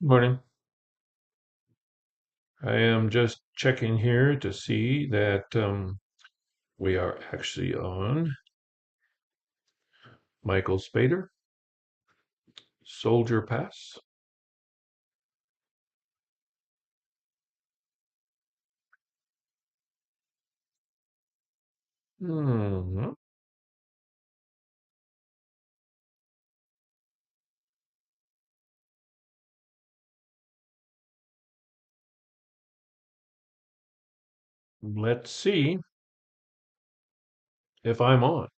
Morning. I am just checking here to see that we are actually on Michael Spader, Soldier Pass. Hmm. Let's see if I'm on.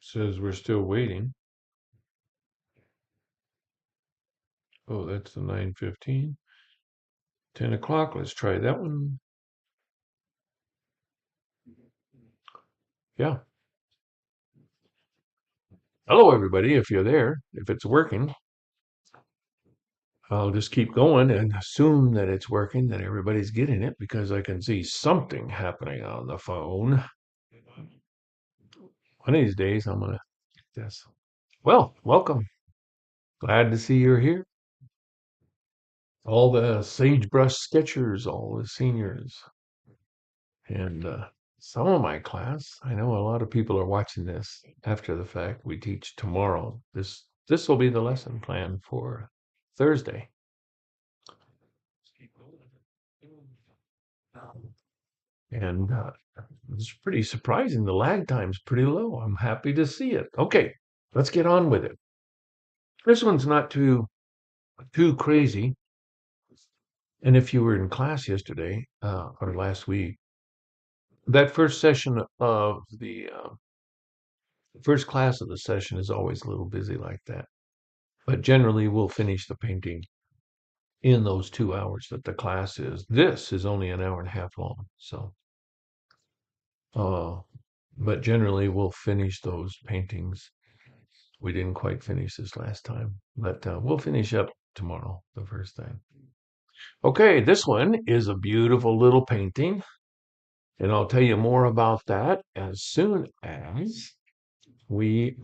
Says we're still waiting. Oh, that's the 9:15. 10 o'clock. Let's try that one. Yeah. Hello, everybody. If you're there, if it's working, I'll just keep going and assume that it's working, that everybody's getting it because I can see something happening on the phone. One of these days, I'm going to this. Well, welcome. Glad to see you're here. All the Sagebrush Sketchers, all the seniors, and some of my class. I know a lot of people are watching this after the fact. We teach tomorrow. This will be the lesson plan for Thursday. And it's pretty surprising. The lag time's pretty low. I'm happy to see it. Okay, let's get on with it. This one's not too crazy. And if you were in class yesterday or last week, that first session of the first class of the session is always a little busy like that. But generally, we'll finish the painting in those 2 hours that the class is. This is only an hour and a half long. So, uh, but generally, we'll finish those paintings. We didn't quite finish this last time, but we'll finish up tomorrow, the first thing. Okay, this one is a beautiful little painting, and I'll tell you more about that as soon as we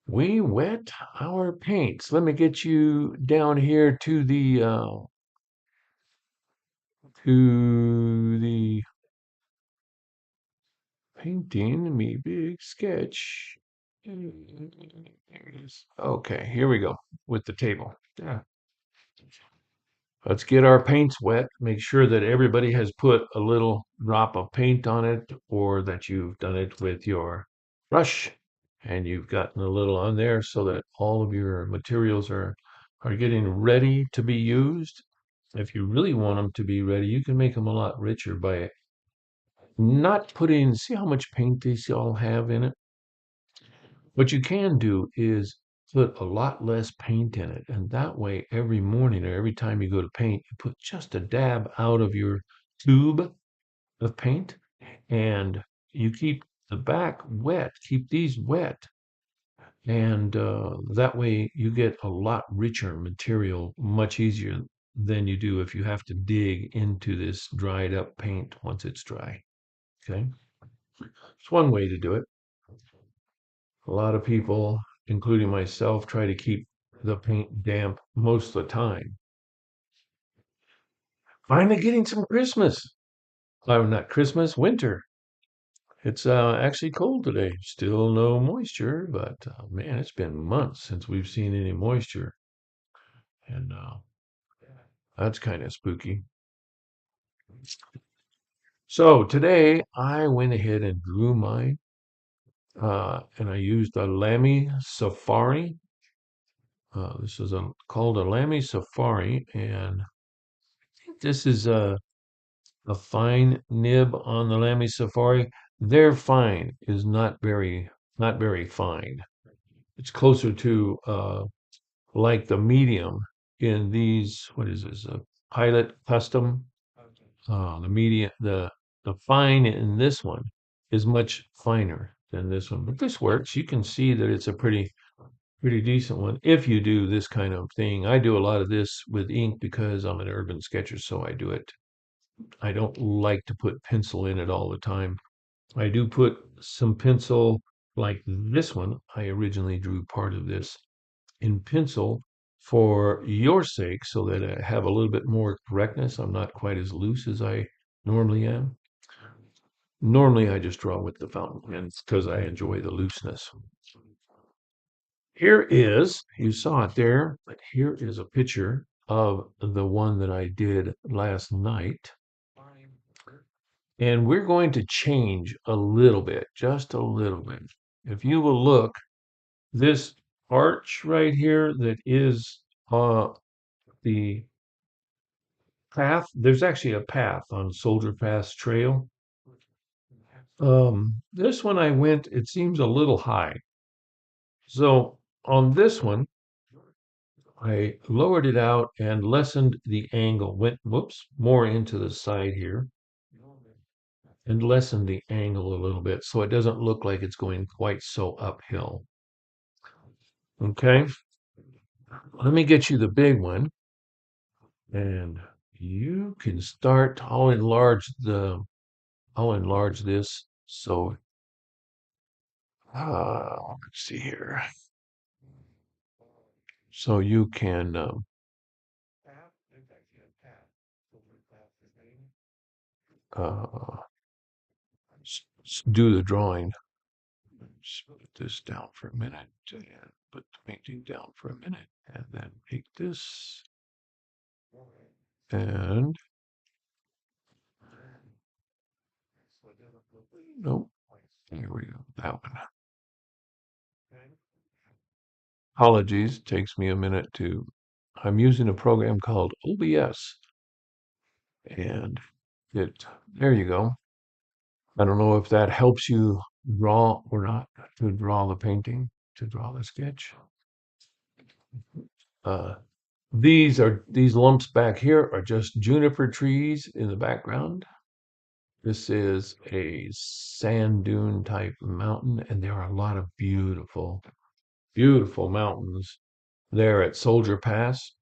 we wet our paints. Let me get you down here to the painting me big sketch. Okay, here we go with the table. Yeah. Let's get our paints wet. Make sure that everybody has put a little drop of paint on it or that you've done it with your brush and you've gotten a little on there so that all of your materials are getting ready to be used. If you really want them to be ready, you can make them a lot richer by not putting, see how much paint these all have in it? What you can do is put a lot less paint in it. And that way, every morning or every time you go to paint, you put just a dab out of your tube of paint and you keep the back wet, keep these wet. And that way you get a lot richer material much easier than you do if you have to dig into this dried up paint once it's dry. Okay. It's one way to do it. A lot of people, including myself, try to keep the paint damp most of the time. Finally getting some Christmas. Oh, not Christmas, winter. It's actually cold today. Still no moisture, but man, it's been months since we've seen any moisture. And that's kind of spooky. So today I went ahead and drew mine, and I used a Lamy Safari. This is called a Lamy Safari, and this is a fine nib on the Lamy Safari. Their fine is not very fine. It's closer to like the medium in these. What is this? A Pilot Custom. The medium, the fine in this one is much finer than this one, but this works. You can see that it's a pretty decent one if you do this kind of thing. I do a lot of this with ink because I'm an urban sketcher, so I do it. I don't like to put pencil in it all the time. I do put some pencil like this one, I originally drew part of this in pencil for your sake so that I have a little bit more correctness. I'm not quite as loose as I normally am. Normally, I just draw with the fountain pens because I enjoy the looseness. Here is, you saw it there, but here is a picture of the one that I did last night. And we're going to change a little bit, just a little bit. If you will look, this arch right here that is the path, there's actually a path on Soldier Pass Trail. This one I went, it seems a little high. So on this one, I lowered it out and lessened the angle, went, whoops, more into the side here and lessened the angle a little bit so it doesn't look like it's going quite so uphill. Okay, let me get you the big one and you can start, I'll enlarge this. So, let's see here. So you can uh, do the drawing. Just put this down for a minute and put the painting down for a minute and then take this and nope, here we go, that one. Apologies, takes me a minute to, I'm using a program called OBS and there you go. I don't know if that helps you draw or not, to draw the painting, to draw the sketch. Uh, these lumps back here are just juniper trees in the background. This is a sand dune type mountain, and there are a lot of beautiful, beautiful mountains there at Soldier Pass.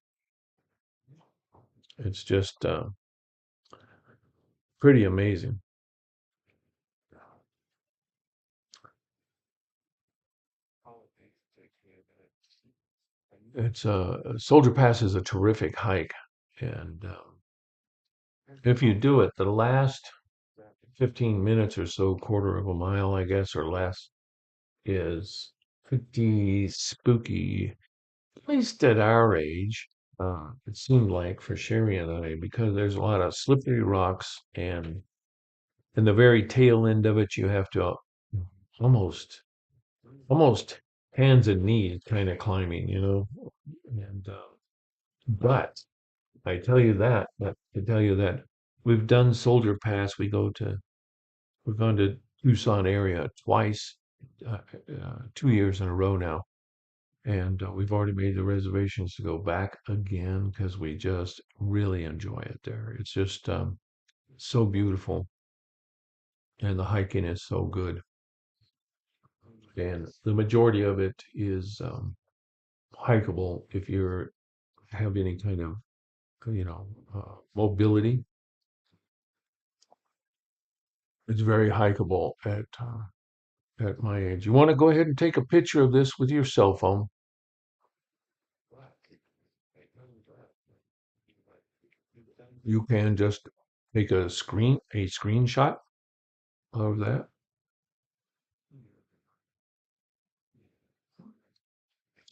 It's just pretty amazing. It's Soldier Pass is a terrific hike, and if you do it, the last 15 minutes or so, quarter of a mile, I guess, or less, is pretty spooky, at least at our age. It seemed like for Sherry and I, because there's a lot of slippery rocks, and in the very tail end of it, you have to almost, almost hands and knees kind of climbing, you know. And but I tell you that we've done Soldier Pass. We've gone to Tucson area twice, 2 years in a row now. And we've already made the reservations to go back again because we just really enjoy it there. It's just so beautiful and the hiking is so good. And the majority of it is hikeable if you have any kind of, mobility. It's very hikeable at my age. You want to go ahead and take a picture of this with your cell phone. You can just take a screenshot of that.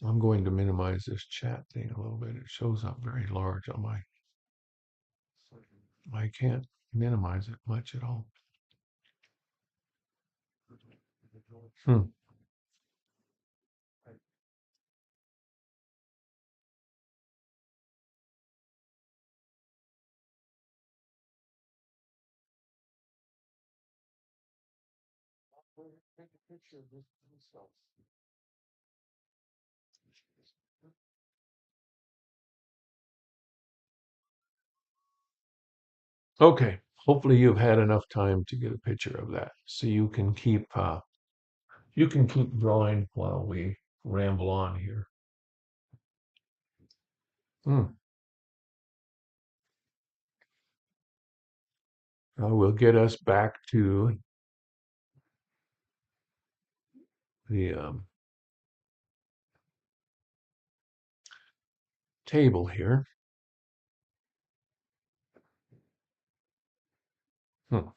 I'm going to minimize this chat thing a little bit. It shows up very large on I can't minimize it much at all. Hmm. Okay. Hopefully you've had enough time to get a picture of that, so you can keep drawing while we ramble on here. Hmm. We'll get us back to the table here. Hmm.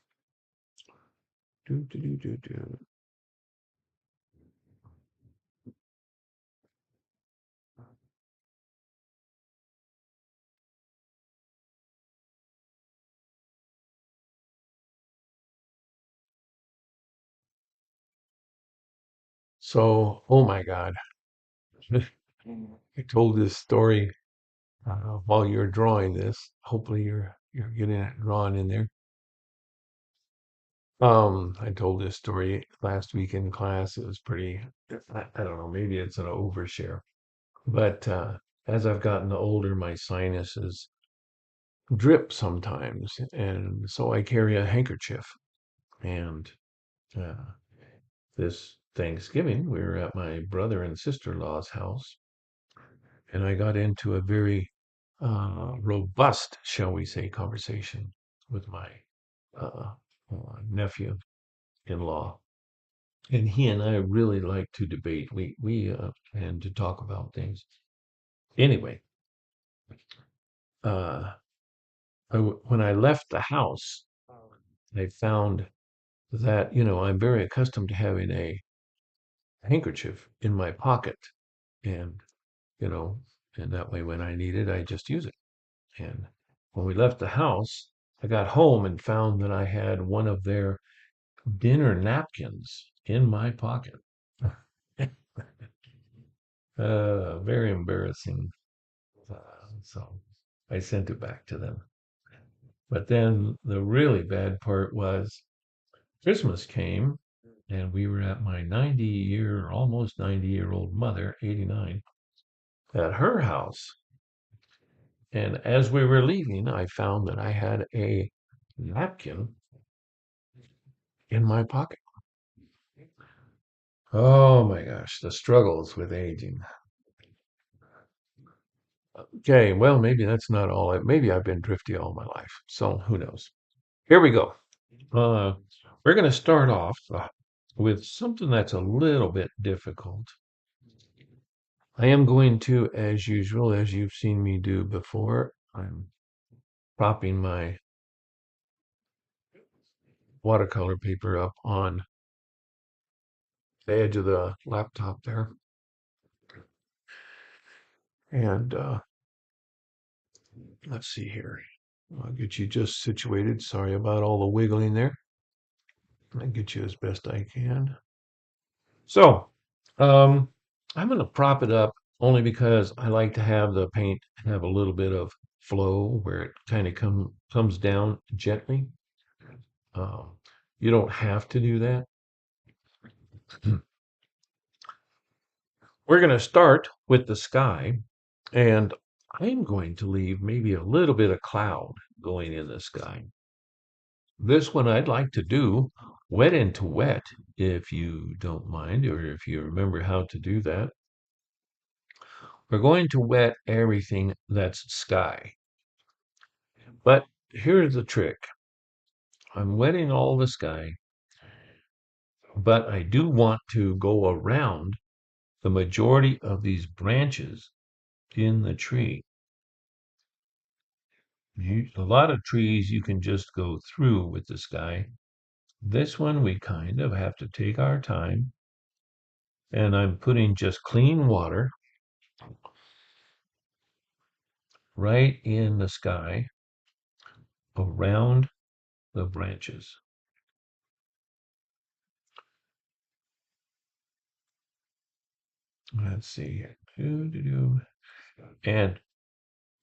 Do, do, do, do, do. So, oh my God, I told this story while you're drawing this. Hopefully, you're getting it drawn in there. I told this story last week in class. It was pretty. I don't know. Maybe it's an overshare, but as I've gotten older, my sinuses drip sometimes, and so I carry a handkerchief. And uh, this Thanksgiving, we were at my brother and sister-in-law's house, and I got into a very robust, shall we say, conversation with my uh, nephew-in-law. And he and I really like to debate. We and to talk about things. Anyway, uh, when I left the house, I found that I'm very accustomed to having a handkerchief in my pocket, and you know, and that way when I need it, I just use it. And when we left the house, I got home and found that I had one of their dinner napkins in my pocket. Very embarrassing. So I sent it back to them. But then the really bad part was Christmas came and we were at my almost 90-year-old mother, 89, at her house. And as we were leaving, I found that I had a napkin in my pocket. Oh my gosh, the struggles with aging. Okay, well, maybe that's not all. Maybe I've been drifty all my life. So who knows? Here we go. Uh, we're going to start off with something that's a little bit difficult. I am going to, as usual, as you've seen me do before, I'm propping my watercolor paper up on the edge of the laptop there. And let's see here. I'll get you just situated. Sorry about all the wiggling there. I'll get you as best I can. So, um, I'm going to prop it up only because I like to have the paint have a little bit of flow where it kind of comes down gently. Um, you don't have to do that. We're going to start with the sky, and I'm going to leave maybe a little bit of cloud going in the sky. This one I'd like to do wet into wet, if you don't mind, or if you remember how to do that. We're going to wet everything that's sky. But here's the trick. I'm wetting all the sky, but I do want to go around the majority of these branches in the tree. A lot of trees you can just go through with the sky. This one we kind of have to take our time. And I'm putting just clean water right in the sky around the branches. Let's see. And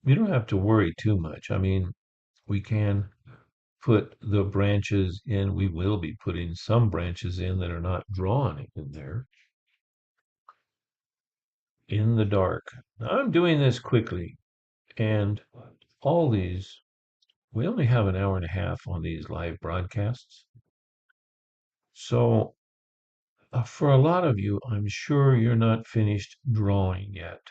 you don't have to worry too much. I mean, we can put the branches in. We will be putting some branches in that are not drawn in there in the dark. Now, I'm doing this quickly, and all these, we only have an hour and a half on these live broadcasts. So, for a lot of you, I'm sure you're not finished drawing yet.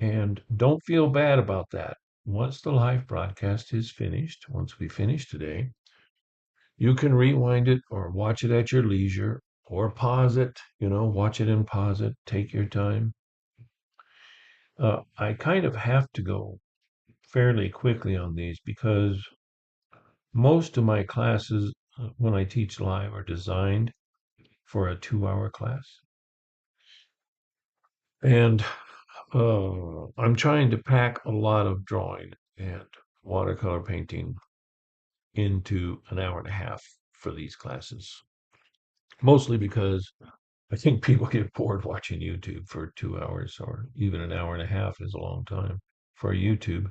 And don't feel bad about that. Once the live broadcast is finished, once we finish today, You can rewind it or watch it at your leisure or pause it, watch it and pause it. Take your time. I kind of have to go fairly quickly on these because most of my classes, when I teach live, are designed for a 2 hour class. And I'm trying to pack a lot of drawing and watercolor painting into an hour and a half for these classes. Mostly because I think people get bored watching YouTube for 2 hours, or even an hour and a half is a long time for YouTube.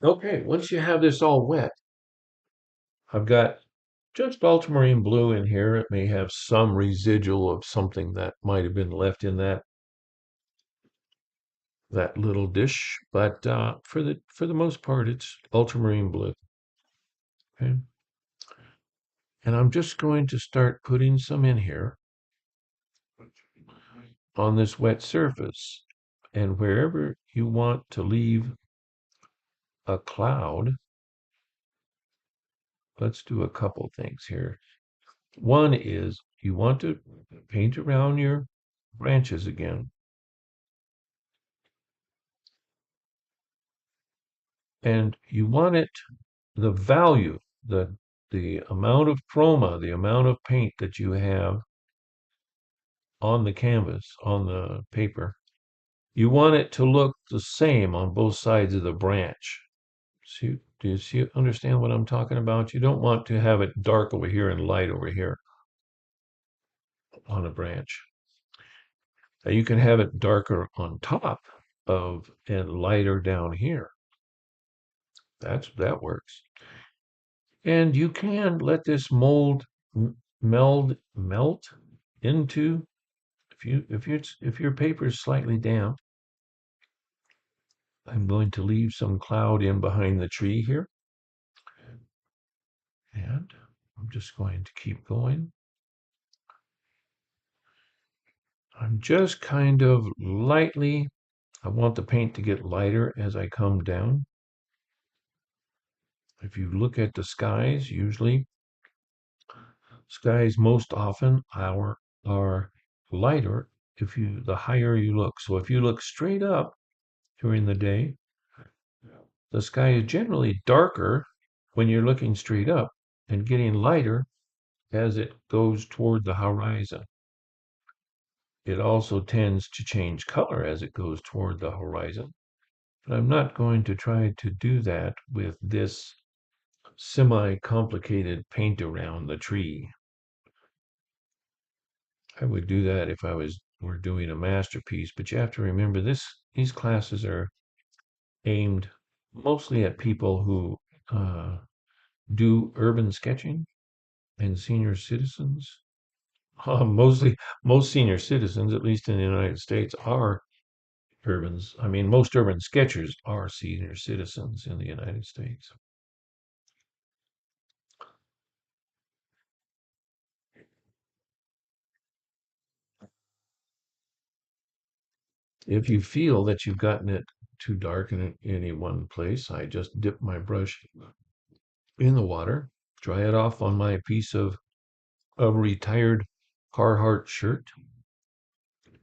Okay, once you have this all wet, I've got just ultramarine blue in here. It may have some residual of something that might have been left in that little dish, but for the most part, it's ultramarine blue. Okay, and I'm just going to start putting some in here on this wet surface, and wherever you want to leave a cloud, let's do a couple things here. One is you want to paint around your branches again, and you want it the value, the amount of chroma, the amount of paint that you have on the canvas, on the paper, you want it to look the same on both sides of the branch. Do you understand what I'm talking about? You don't want to have it dark over here and light over here on a branch. You can have it darker on top of and lighter down here. That works. And you can let this mold melt into, if your paper is slightly damp, I'm going to leave some cloud in behind the tree here. And I'm just going to keep going. I'm just kind of lightly, I want the paint to get lighter as I come down. If you look at the skies, usually skies most often are lighter the higher you look. So if you look straight up during the day, the sky is generally darker when you're looking straight up and getting lighter as it goes toward the horizon. It also tends to change color as it goes toward the horizon. But I'm not going to try to do that with this semi-complicated paint around the tree. I would do that if were doing a masterpiece, but you have to remember these classes are aimed mostly at people who do urban sketching and senior citizens. Most senior citizens, at least in the United States, are urbans. I mean, most urban sketchers are senior citizens in the United States. If you feel that you've gotten it too dark in any one place, I just dip my brush in the water, dry it off on my piece of a retired Carhartt shirt,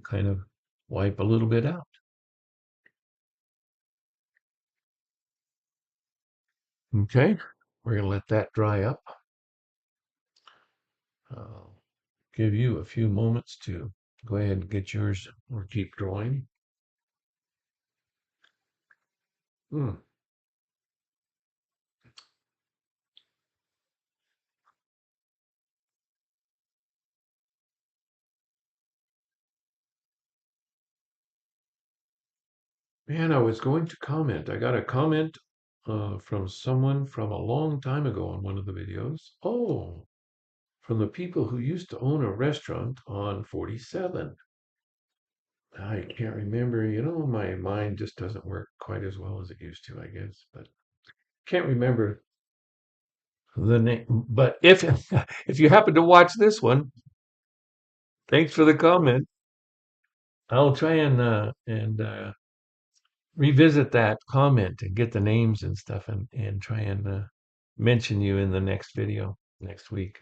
kind of wipe a little bit out. Okay, we're going to let that dry up. I'll give you a few moments to go ahead and get yours or keep drawing. Hmm. Man, I was going to comment. I got a comment from someone from a long time ago on one of the videos. Oh, from the people who used to own a restaurant on 47. I can't remember. My mind just doesn't work quite as well as it used to, I guess. But can't remember the name. But if if you happen to watch this one, thanks for the comment. I'll try and revisit that comment and get the names and stuff and try and mention you in the next video next week.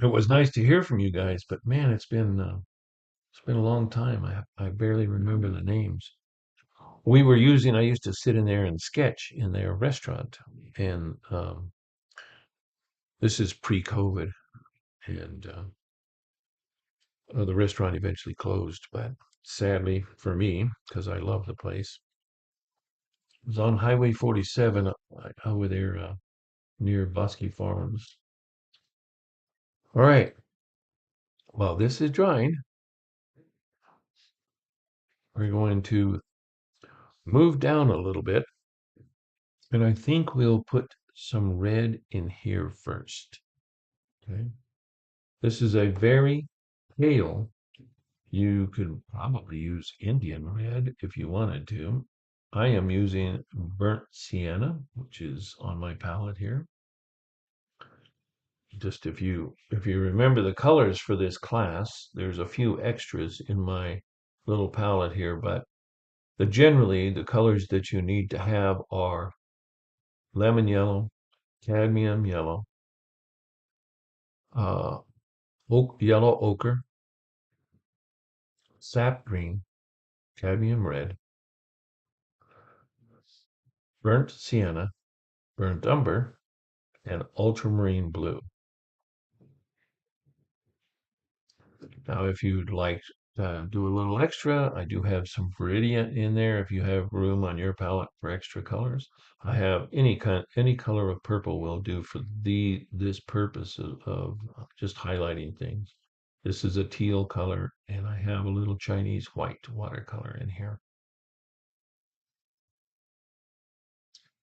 It was nice to hear from you guys, but man, it's been a long time. I barely remember the names. I used to sit in there and sketch in their restaurant, and this is pre-COVID, and the restaurant eventually closed, but sadly for me, because I love the place. It was on Highway 47 over there near Bosque Farms. All right. Well, this is drying. We're going to move down a little bit, and I think we'll put some red in here first. Okay. This is a very pale. You could probably use Indian red if you wanted to. I am using burnt sienna, which is on my palette here. Just if you remember the colors for this class, there's a few extras in my little palette here, but generally the colors that you need to have are lemon yellow, cadmium yellow, uh, yellow ochre, sap green, cadmium red, burnt sienna, burnt umber, and ultramarine blue. Now, if you'd like to do a little extra, I do have some Viridian in there if you have room on your palette for extra colors. I have any color of purple will do for this purpose of just highlighting things. This is a teal color, and I have a little Chinese white watercolor in here.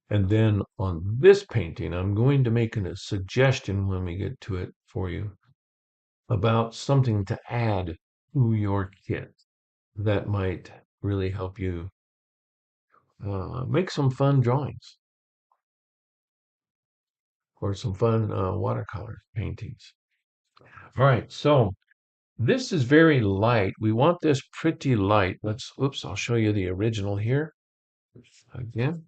And then on this painting, I'm going to make a suggestion when we get to it for you about something to add to your kit that might really help you make some fun drawings or some fun watercolor paintings. All right, so this is very light. We want this pretty light. Oops, I'll show you the original here again.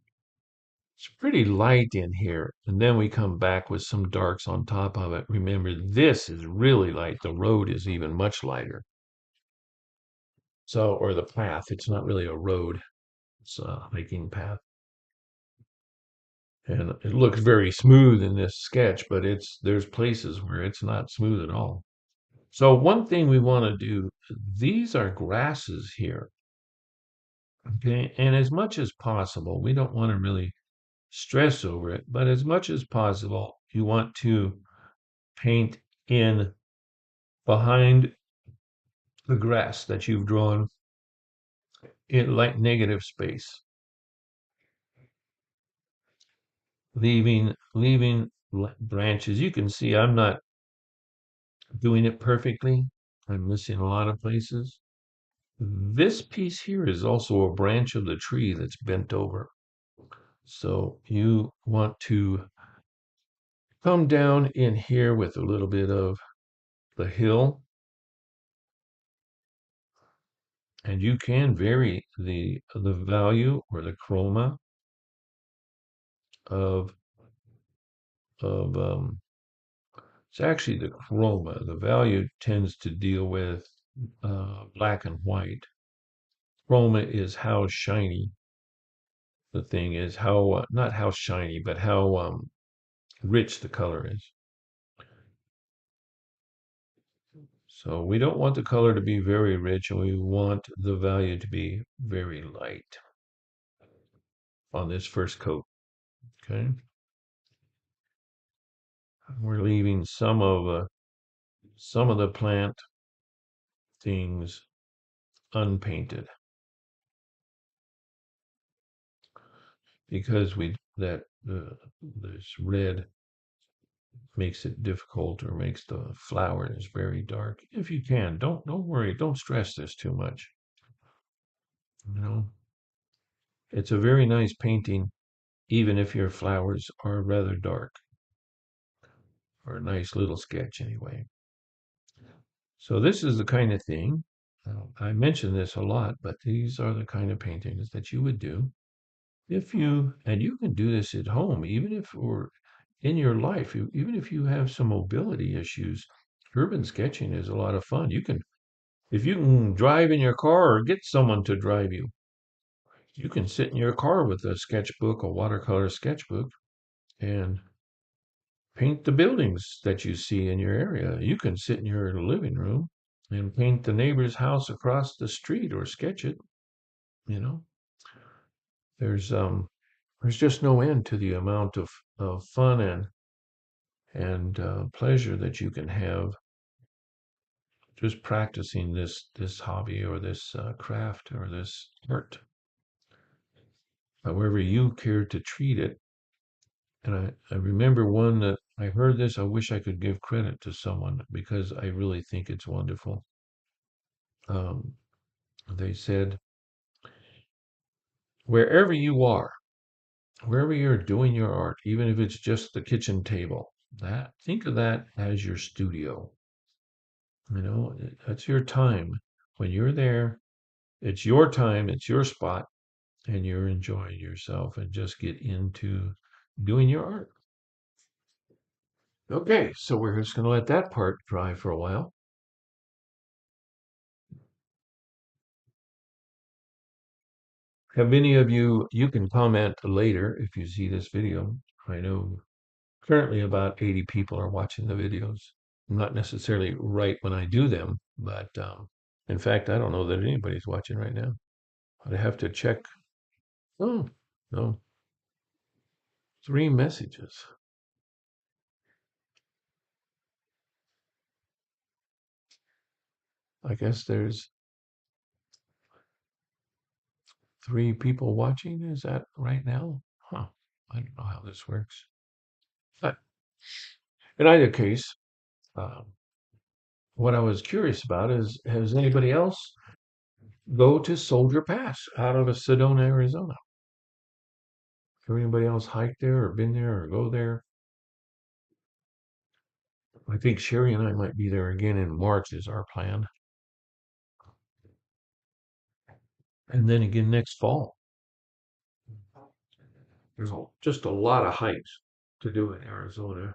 It's pretty light in here. And then we come back with some darks on top of it. Remember, this is really light. The road is even much lighter. So, or the path, it's not really a road. It's a hiking path. And it looks very smooth in this sketch, but there's places where it's not smooth at all. So one thing we want to do, these are grasses here. Okay, and as much as possible, we don't want to really stress over it, but as much as possible, you want to paint in behind the grass that you've drawn in like negative space, leaving branches. You can see I'm not doing it perfectly. I'm missing a lot of places. This piece here is also a branch of the tree that's bent over. So you want to come down in here with a little bit of the hill, and you can vary the value or the chroma of of it's actually the chroma. The value tends to deal with black and white. Chroma is how shiny the thing is, how not how shiny, but how rich the color is. So we don't want the color to be very rich, and we want the value to be very light on this first coat. Okay, we're leaving some of the plant things unpainted because this red makes it difficult or makes the flowers very dark. If you can, don't worry, don't stress this too much. You know, it's a very nice painting, even if your flowers are rather dark, or a nice little sketch anyway. So this is the kind of thing I mention this a lot, but these are the kind of paintings that you would do if you, and you can do this at home, even if, or in your life, even if you have some mobility issues. Urban sketching is a lot of fun. You can, if you can drive in your car or get someone to drive you, you can sit in your car with a sketchbook, a watercolor sketchbook, and paint the buildings that you see in your area. You can sit in your living room and paint the neighbor's house across the street or sketch it, you know. There's um there's just no end to the amount of fun and pleasure that you can have just practicing this hobby or this craft or this art, however you care to treat it. And I remember one that I heard this. I wish I could give credit to someone because I really think it's wonderful. Um, they said, wherever you are, wherever you're doing your art, even if it's just the kitchen table, that think of that as your studio. That's your time. When you're there, it's your time, it's your spot, and you're enjoying yourself and just get into doing your art. Okay, so we're just going to let that part dry for a while. Have any of you, you can comment later if you see this video. I know currently about 80 people are watching the videos. Not necessarily right when I do them, but in fact, I don't know that anybody's watching right now. I'd have to check. Oh, no, 3 messages. I guess there's 3 people watching. Is that right now? Huh. I don't know how this works. But in either case, um, what I was curious about is, has anybody else go to Soldier Pass out of Sedona, Arizona? Have anybody else hiked there or been there or go there? I think Sherry and I might be there again in March is our plan. And then again next fall. There's just a lot of hikes to do in Arizona.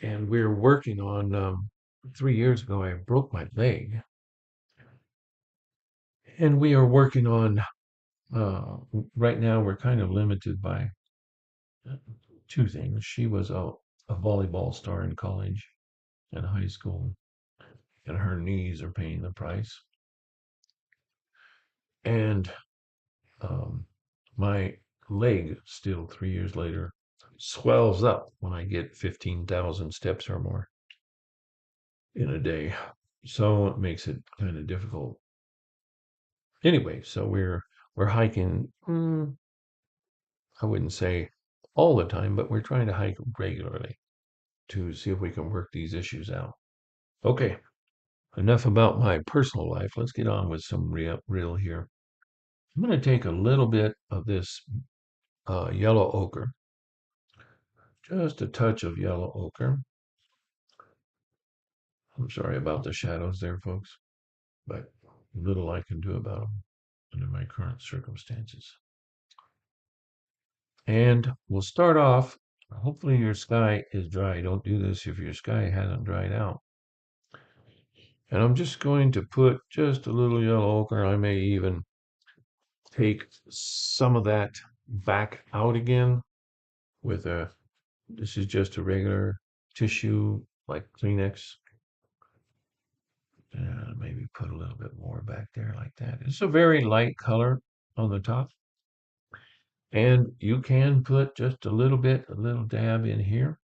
And we're working on, 3 years ago, I broke my leg. And we are working on, uh, right now, we're kind of limited by 2 things. She was a volleyball star in college and high school, and her knees are paying the price. And um, my leg, still 3 years later, swells up when I get 15,000 steps or more in a day. So it makes it kind of difficult. Anyway, so we're hiking. I wouldn't say all the time, but we're trying to hike regularly to see if we can work these issues out. Okay, enough about my personal life. Let's get on with some real here. I'm going to take a little bit of this yellow ochre, just a touch of yellow ochre. I'm sorry about the shadows there, folks, but little I can do about them under my current circumstances. And we'll start off. Hopefully your sky is dry. Don't do this if your sky hasn't dried out. And I'm just going to put just a little yellow ochre. I may even take some of that back out again with this is just a regular tissue like Kleenex. Maybe put a little bit more back there like that. It's a very light color on the top. And you can put just a little bit, a little dab in here.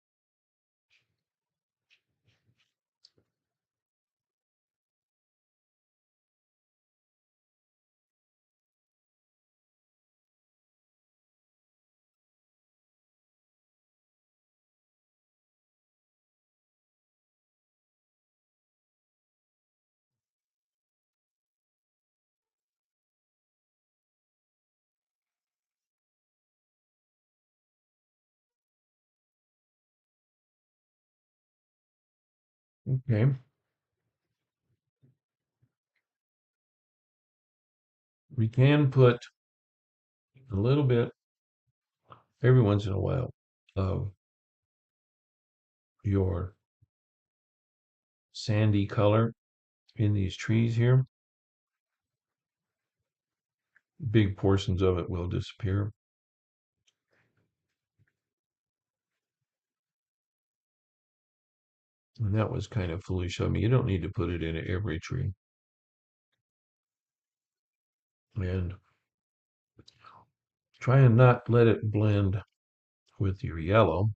Okay. We can put a little bit every once in a while of your sandy color in these trees here. Big portions of it will disappear. And that was kind of foolish of me. You don't need to put it in every tree. And try and not let it blend with your yellow.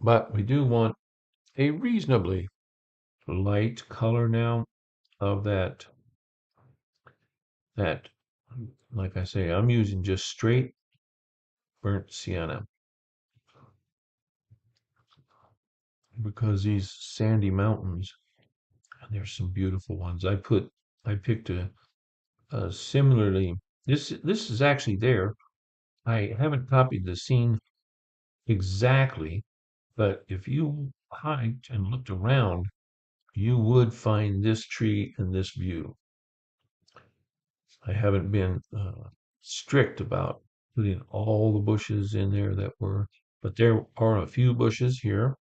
But we do want a reasonably light color now of that, like I say, I'm using just straight burnt sienna because these sandy mountains, and there's some beautiful ones. I picked a similarly, this is actually there. I haven't copied the scene exactly, but if you hiked and looked around, you would find this tree and this view. I haven't been strict about putting all the bushes in there that were, but there are a few bushes here.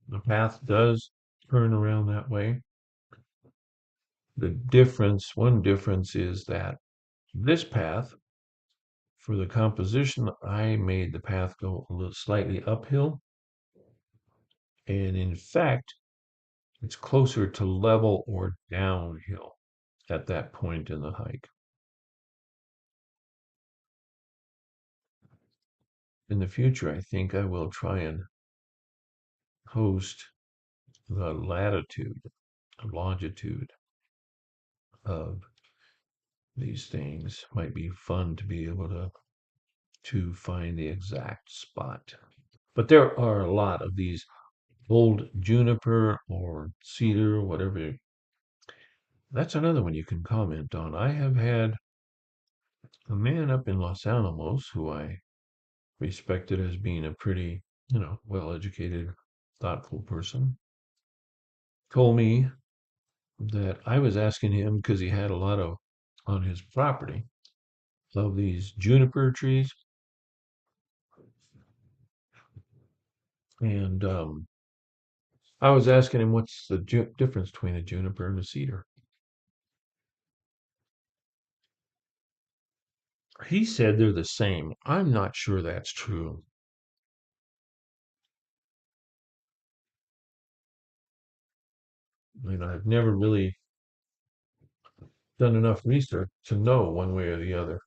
The path does turn around that way. One difference is that this path, for the composition, I made the path go a little slightly uphill. And in fact, it's closer to level or downhill at that point in the hike. In the future, I think I will try and post the latitude, longitude of these things. Might be fun to be able to find the exact spot. But there are a lot of these old juniper or cedar, whatever. That's another one you can comment on. I have had a man up in Los Alamos who I respected as being a pretty, well-educated, thoughtful person, told me that I was asking him because he had a lot of on his property of these juniper trees. And I was asking him what's the difference between a juniper and a cedar. He said they're the same. I'm not sure that's true. I've never really done enough research to know one way or the other.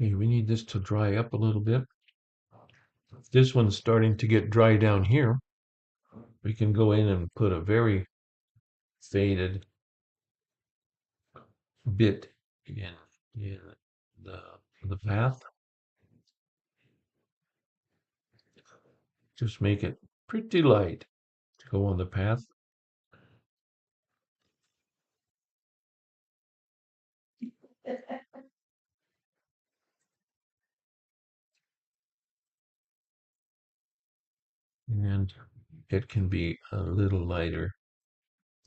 Okay, we need this to dry up a little bit. This one's starting to get dry down here. We can go in and put a very faded bit in the the path. Just make it pretty light to go on the path. And it can be a little lighter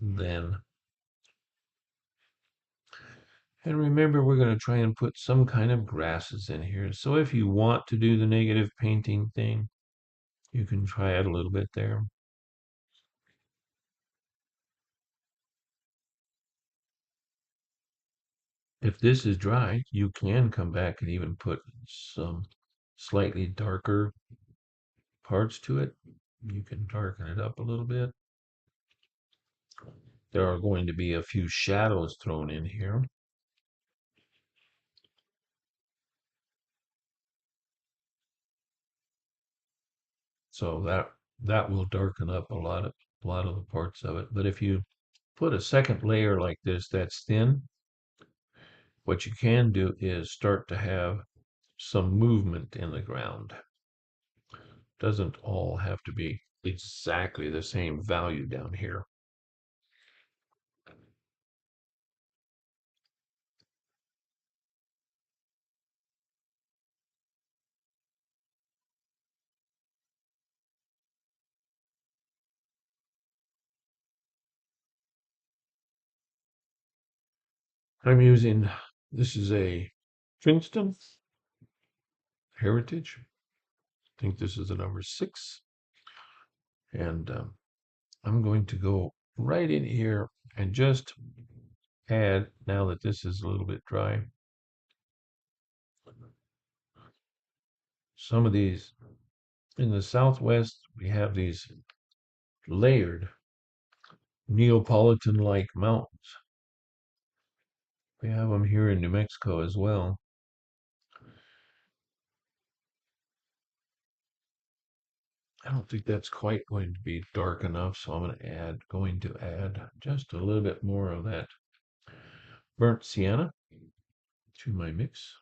than. And remember, we're going to try and put some kind of grasses in here. So if you want to do the negative painting thing, you can try it a little bit there. If this is dry, you can come back and even put some slightly darker parts to it. You can darken it up a little bit. There are going to be a few shadows thrown in here. So that will darken up a lot of the parts of it. But if you put a second layer like this that's thin, what you can do is start to have some movement in the ground. Doesn't all have to be exactly the same value down here. I'm using, this is a Princeton Heritage. I think this is the number 6. And I'm going to go right in here and just add, now that this is a little bit dry, some of these. In the Southwest, we have these layered Neapolitan-like mountains. We have them here in New Mexico as well. I don't think that's quite going to be dark enough, so I'm going to add just a little bit more of that burnt sienna to my mix.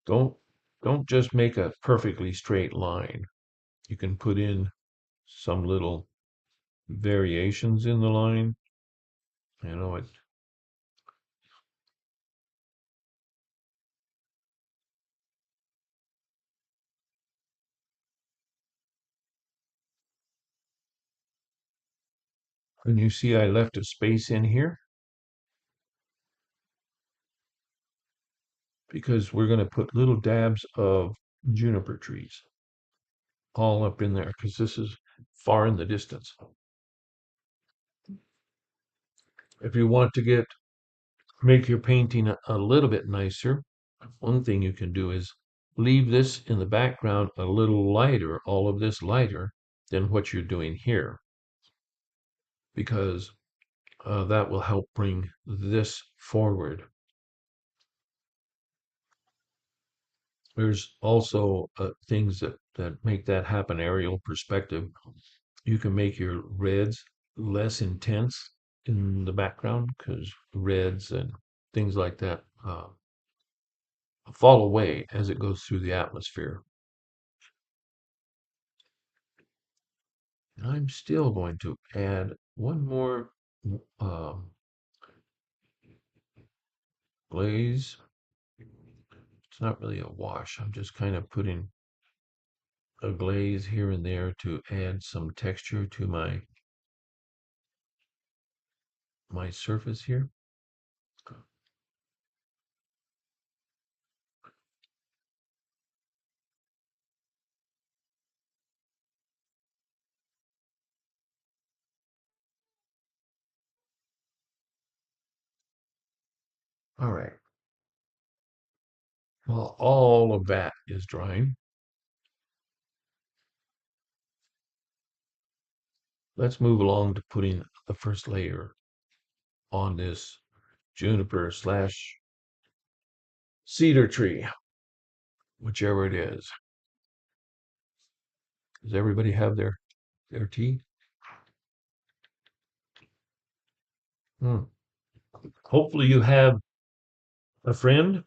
Don't don't just make a perfectly straight line. You can put in some little variations in the line. You know, and you see I left a space in here because we're going to put little dabs of juniper trees all up in there because this is far in the distance. If you want to make your painting a little bit nicer, one thing you can do is leave this in the background a little lighter, all of this lighter than what you're doing here, because that will help bring this forward. There's also things that make that happen, aerial perspective. You can make your reds less intense in the background because reds and things like that fall away as it goes through the atmosphere. And I'm still going to add one more um, glaze. It's not really a wash. I'm just kind of putting a glaze here and there to add some texture to my surface here. All right. Well, all of that is drying. Let's move along to putting the first layer on this juniper slash cedar tree, whichever it is. Does everybody have their tea? Hmm. Hopefully you have a friend,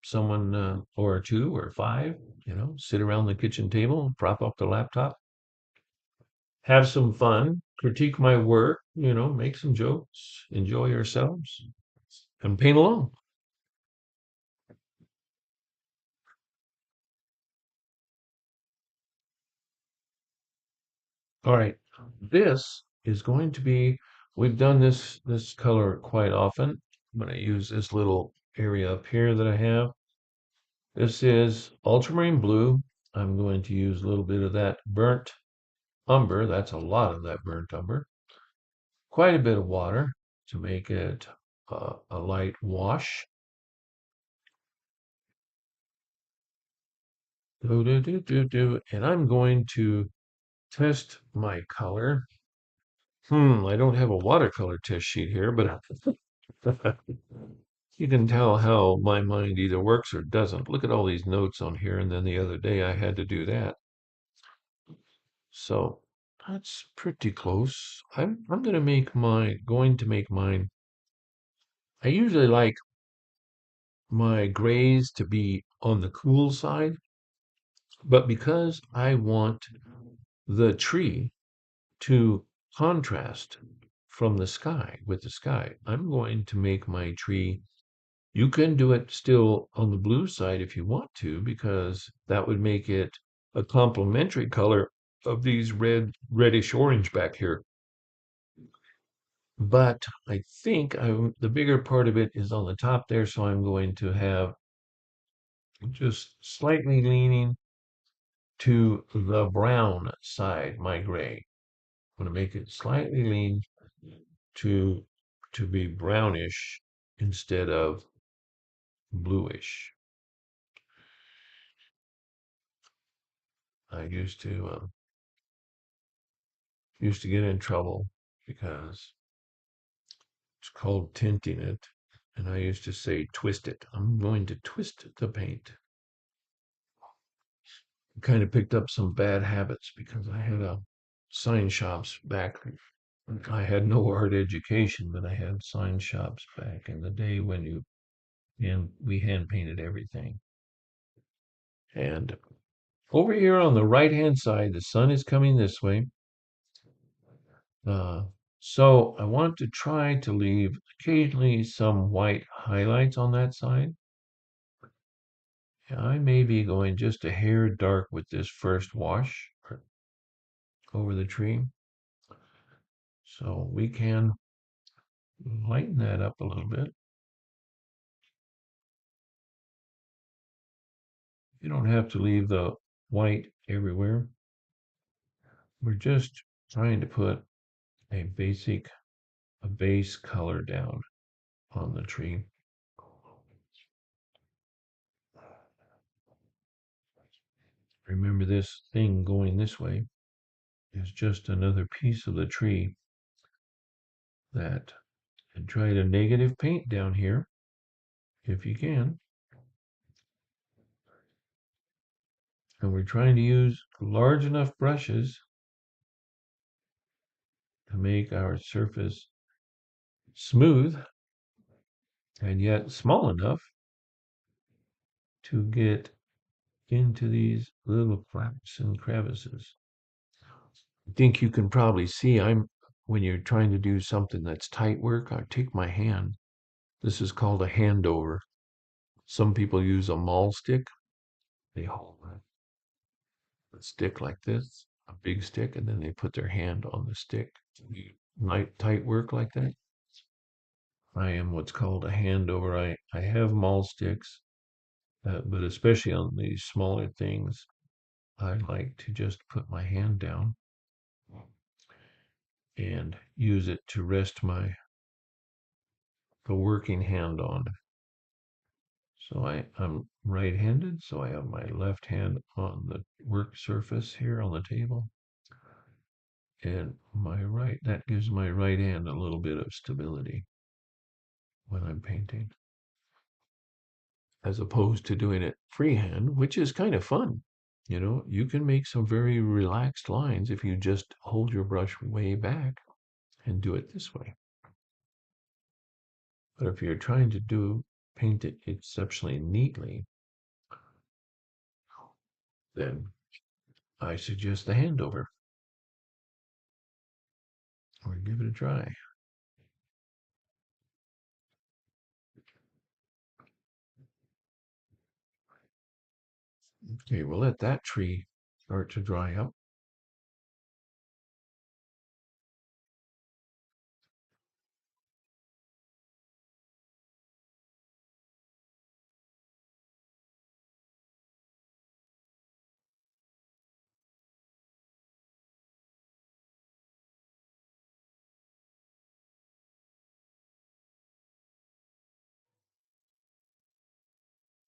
someone or two or five, sit around the kitchen table, prop up the laptop, have some fun, critique my work, make some jokes, enjoy yourselves, and paint along. All right, this is going to be, we've done this color quite often. I'm going to use this little area up here that I have. This is ultramarine blue. I'm going to use a little bit of that burnt umber. That's a lot of that burnt umber. Quite a bit of water to make it a light wash. And I'm going to test my color. I don't have a watercolor test sheet here, but you can tell how my mind either works or doesn't. Look at all these notes on here, and then the other day I had to do that. So that's pretty close. I'm going to make mine. I usually like my grays to be on the cool side, but because I want the tree to contrast from the sky, with the sky. I'm going to make my tree. You can do it still on the blue side if you want to, because that would make it a complementary color of these reddish orange back here. But I think the bigger part of it is on the top there, so I'm going to have just slightly leaning to the brown side, my gray. I'm going to make it slightly lean to be brownish instead of bluish. I used to get in trouble because it's called tinting it, and I used to say twist it. I'm going to twist the paint. Kind of picked up some bad habits because I had a sign shops back. I had no art education, but I had sign shops back in the day when we hand painted everything. And over here on the right hand side, the sun is coming this way. Uh, so I want to try to leave occasionally some white highlights on that side. I may be going just a hair dark with this first wash over the tree. So we can lighten that up a little bit. You don't have to leave the white everywhere. We're just trying to put a base color down on the tree. Remember, this thing going this way is just another piece of the tree that, and try to negative paint down here if you can. And we're trying to use large enough brushes to make our surface smooth and yet small enough to get into these little cracks and crevices. I think you can probably see when you're trying to do something that's tight work, I take my hand. This is called a handover. Some people use a maul stick. They hold a stick like this, a big stick, and then they put their hand on the stick. Tight work like that. I am what's called a handover. I have maul sticks, but especially on these smaller things, I like to just put my hand down and use it to rest the working hand on. So I'm right-handed, so I have my left hand on the work surface here on the table. And that gives my right hand a little bit of stability when I'm painting, as opposed to doing it freehand, which is kind of fun. You can make some very relaxed lines if you just hold your brush way back and do it this way. But if you're trying to paint it exceptionally neatly, then I suggest the handover, or give it a try. Okay, we'll let that tree start to dry up.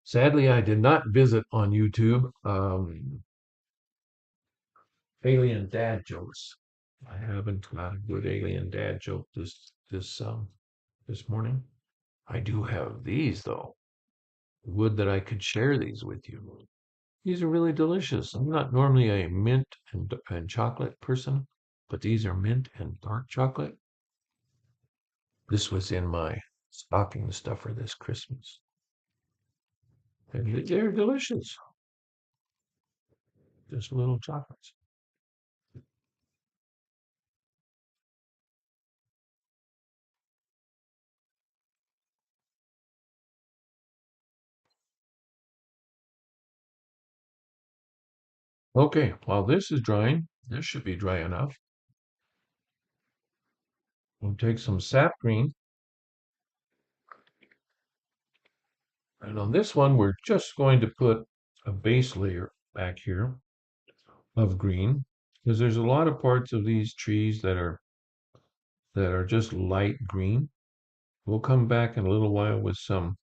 Sadly, I did not visit on YouTube alien dad jokes. I haven't got a good alien dad joke this morning. I do have these though. Would that I could share these with you. These are really delicious. I'm not normally a mint and chocolate person, but these are mint and dark chocolate. This was in my stocking stuffer this Christmas. And they're delicious. Just little chocolates. Okay, while this is drying, this should be dry enough. We'll take some sap green, and on this one, we're just going to put a base layer back here of green, because there's a lot of parts of these trees that are just light green. We'll come back in a little while with some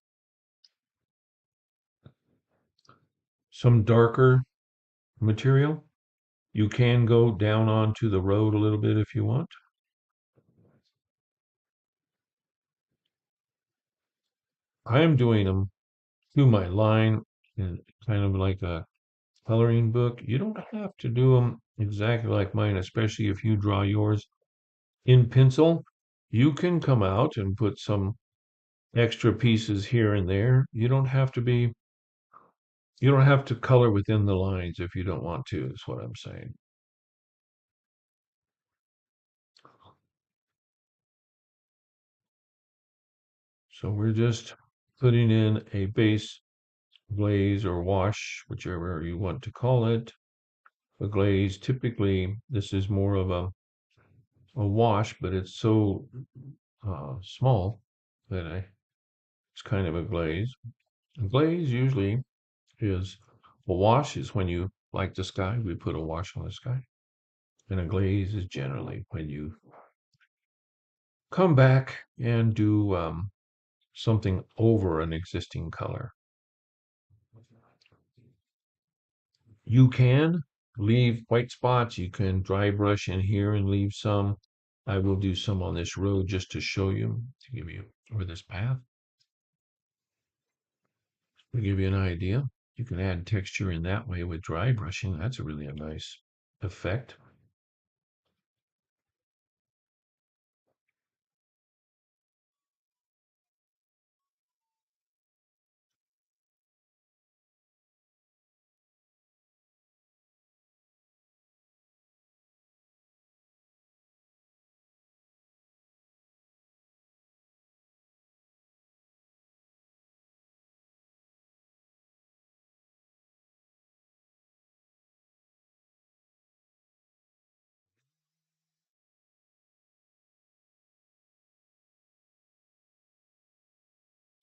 darker material. You can go down onto the road a little bit if you want. I'm doing them through my line, kind of like a coloring book. You don't have to do them exactly like mine, especially if you draw yours in pencil. You can come out and put some extra pieces here and there. You don't have to color within the lines if you don't want to, is what I'm saying. So we're just putting in a base glaze or wash, whichever you want to call it. A glaze, typically, this is more of a wash, but it's so small that it's kind of a glaze. A glaze usually is a wash is when you like the sky, we put a wash on the sky. And a glaze is generally when you come back and do something over an existing color. You can leave white spots. You can dry brush in here and leave some. I will do some on this road just to show you, to give you, or this path, to give you an idea. You can add texture in that way with dry brushing. That's a nice effect.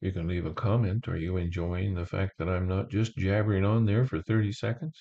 You can leave a comment. Are you enjoying the fact that I'm not just jabbering on there for 30 seconds?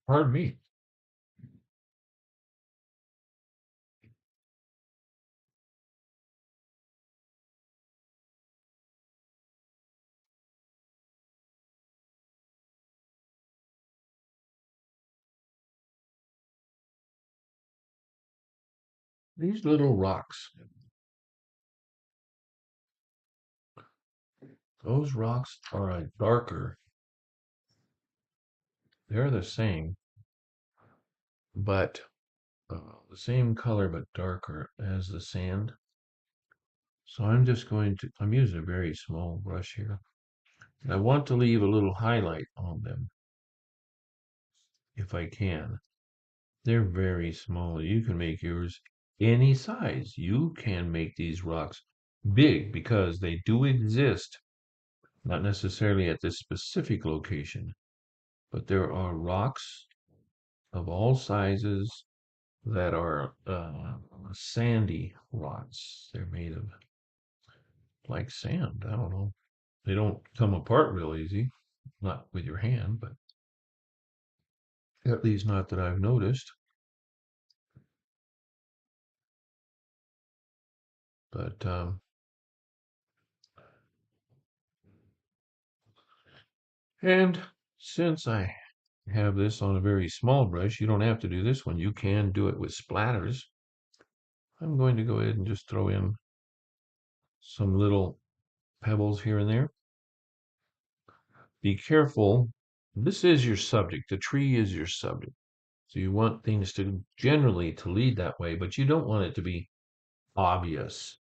Pardon me. These little rocks, those rocks are a darker. They're the same, but the same color but darker as the sand. So I'm using a very small brush here. And I want to leave a little highlight on them if I can. They're very small. You can make yours any size. You can make these rocks big because they do exist, not necessarily at this specific location, but there are rocks of all sizes that are sandy rocks. They're made of like sand. I don't know. They don't come apart real easy, not with your hand, but at least not that I've noticed. But and since I have this on a very small brush, you don't have to do this one. You can do it with splatters. I'm going to go ahead and just throw in some little pebbles here and there. Be careful. This is your subject. The tree is your subject. So you want things to generally to lead that way, but you don't want it to be obvious.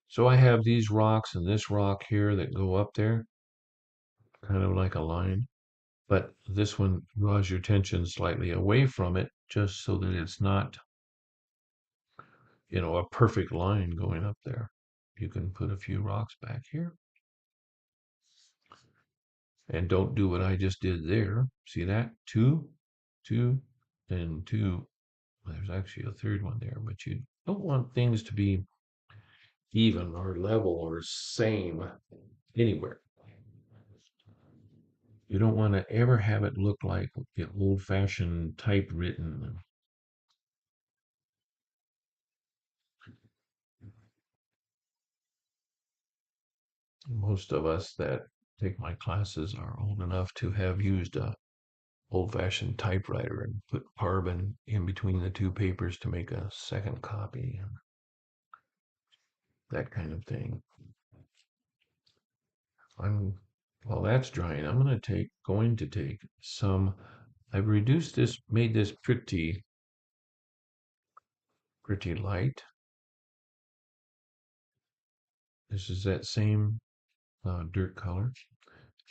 So I have these rocks and this rock here that go up there, kind of like a line. But this one draws your attention slightly away from it, just so that it's not, a perfect line going up there. You can put a few rocks back here. And don't do what I just did there. See that? Two, two, and two. There's actually a third one there, but you don't want things to be even or level or same anywhere. You don't want to ever have it look like the old-fashioned typewritten. Most of us that take my classes are old enough to have used a old-fashioned typewriter and put carbon in between the two papers to make a second copy and that kind of thing. While that's drying, I'm going to take some. I've reduced this, made this pretty light. This is that same dirt color,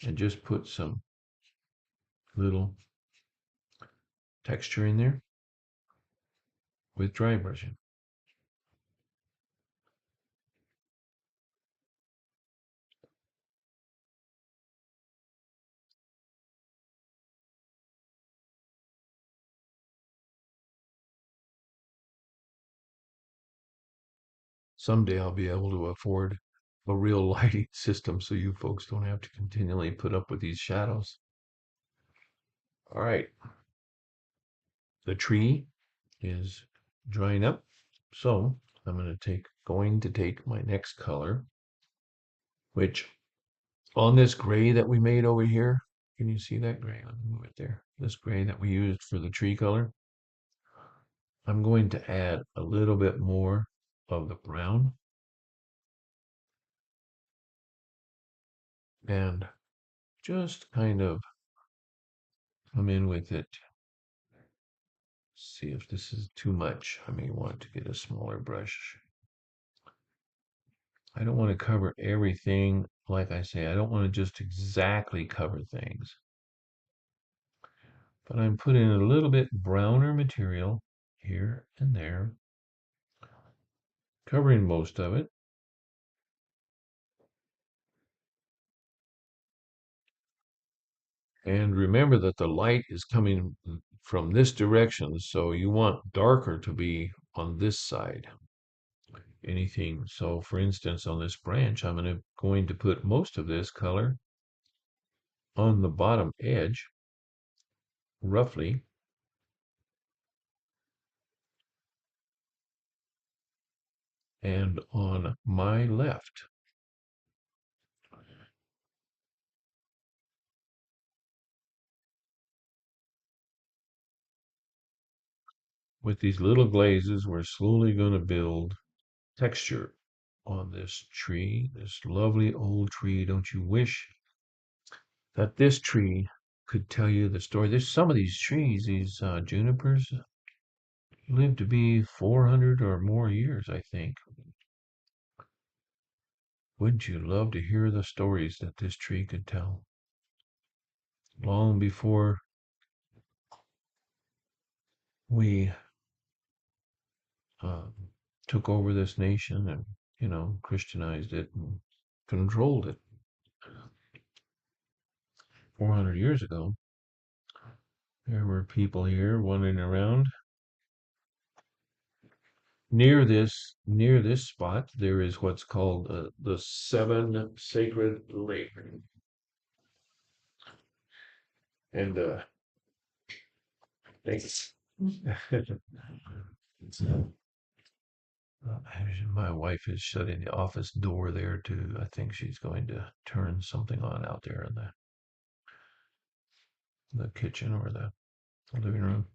and just put some little texture in there with dry brushing. Someday I'll be able to afford a real lighting system so you folks don't have to continually put up with these shadows. All right, the tree is drying up, so I'm going to take my next color, which on this gray that we made over here, can you see that gray? Let me move it there. This gray that we used for the tree color, I'm going to add a little bit more of the brown and just kind of come in with it. See if this is too much. I may want to get a smaller brush. I don't want to cover everything. Like I say, I don't want to just exactly cover things. But I'm putting a little bit browner material here and there, covering most of it. And remember that the light is coming from this direction, so you want darker to be on this side. Anything. So for instance, on this branch, I'm going to put most of this color on the bottom edge, roughly. And on my left. With these little glazes, we're slowly going to build texture on this tree, this lovely old tree. Don't you wish that this tree could tell you the story? There's some of these trees, these junipers, live to be 400 or more years, I think. Wouldn't you love to hear the stories that this tree could tell? Long before we uh, took over this nation and, Christianized it and controlled it 400 years ago, there were people here wandering around. Near this spot, there is what's called the Seven Sacred Lake. And thanks. My wife is shutting the office door there too. I think she's going to turn something on out there in the kitchen or the living room.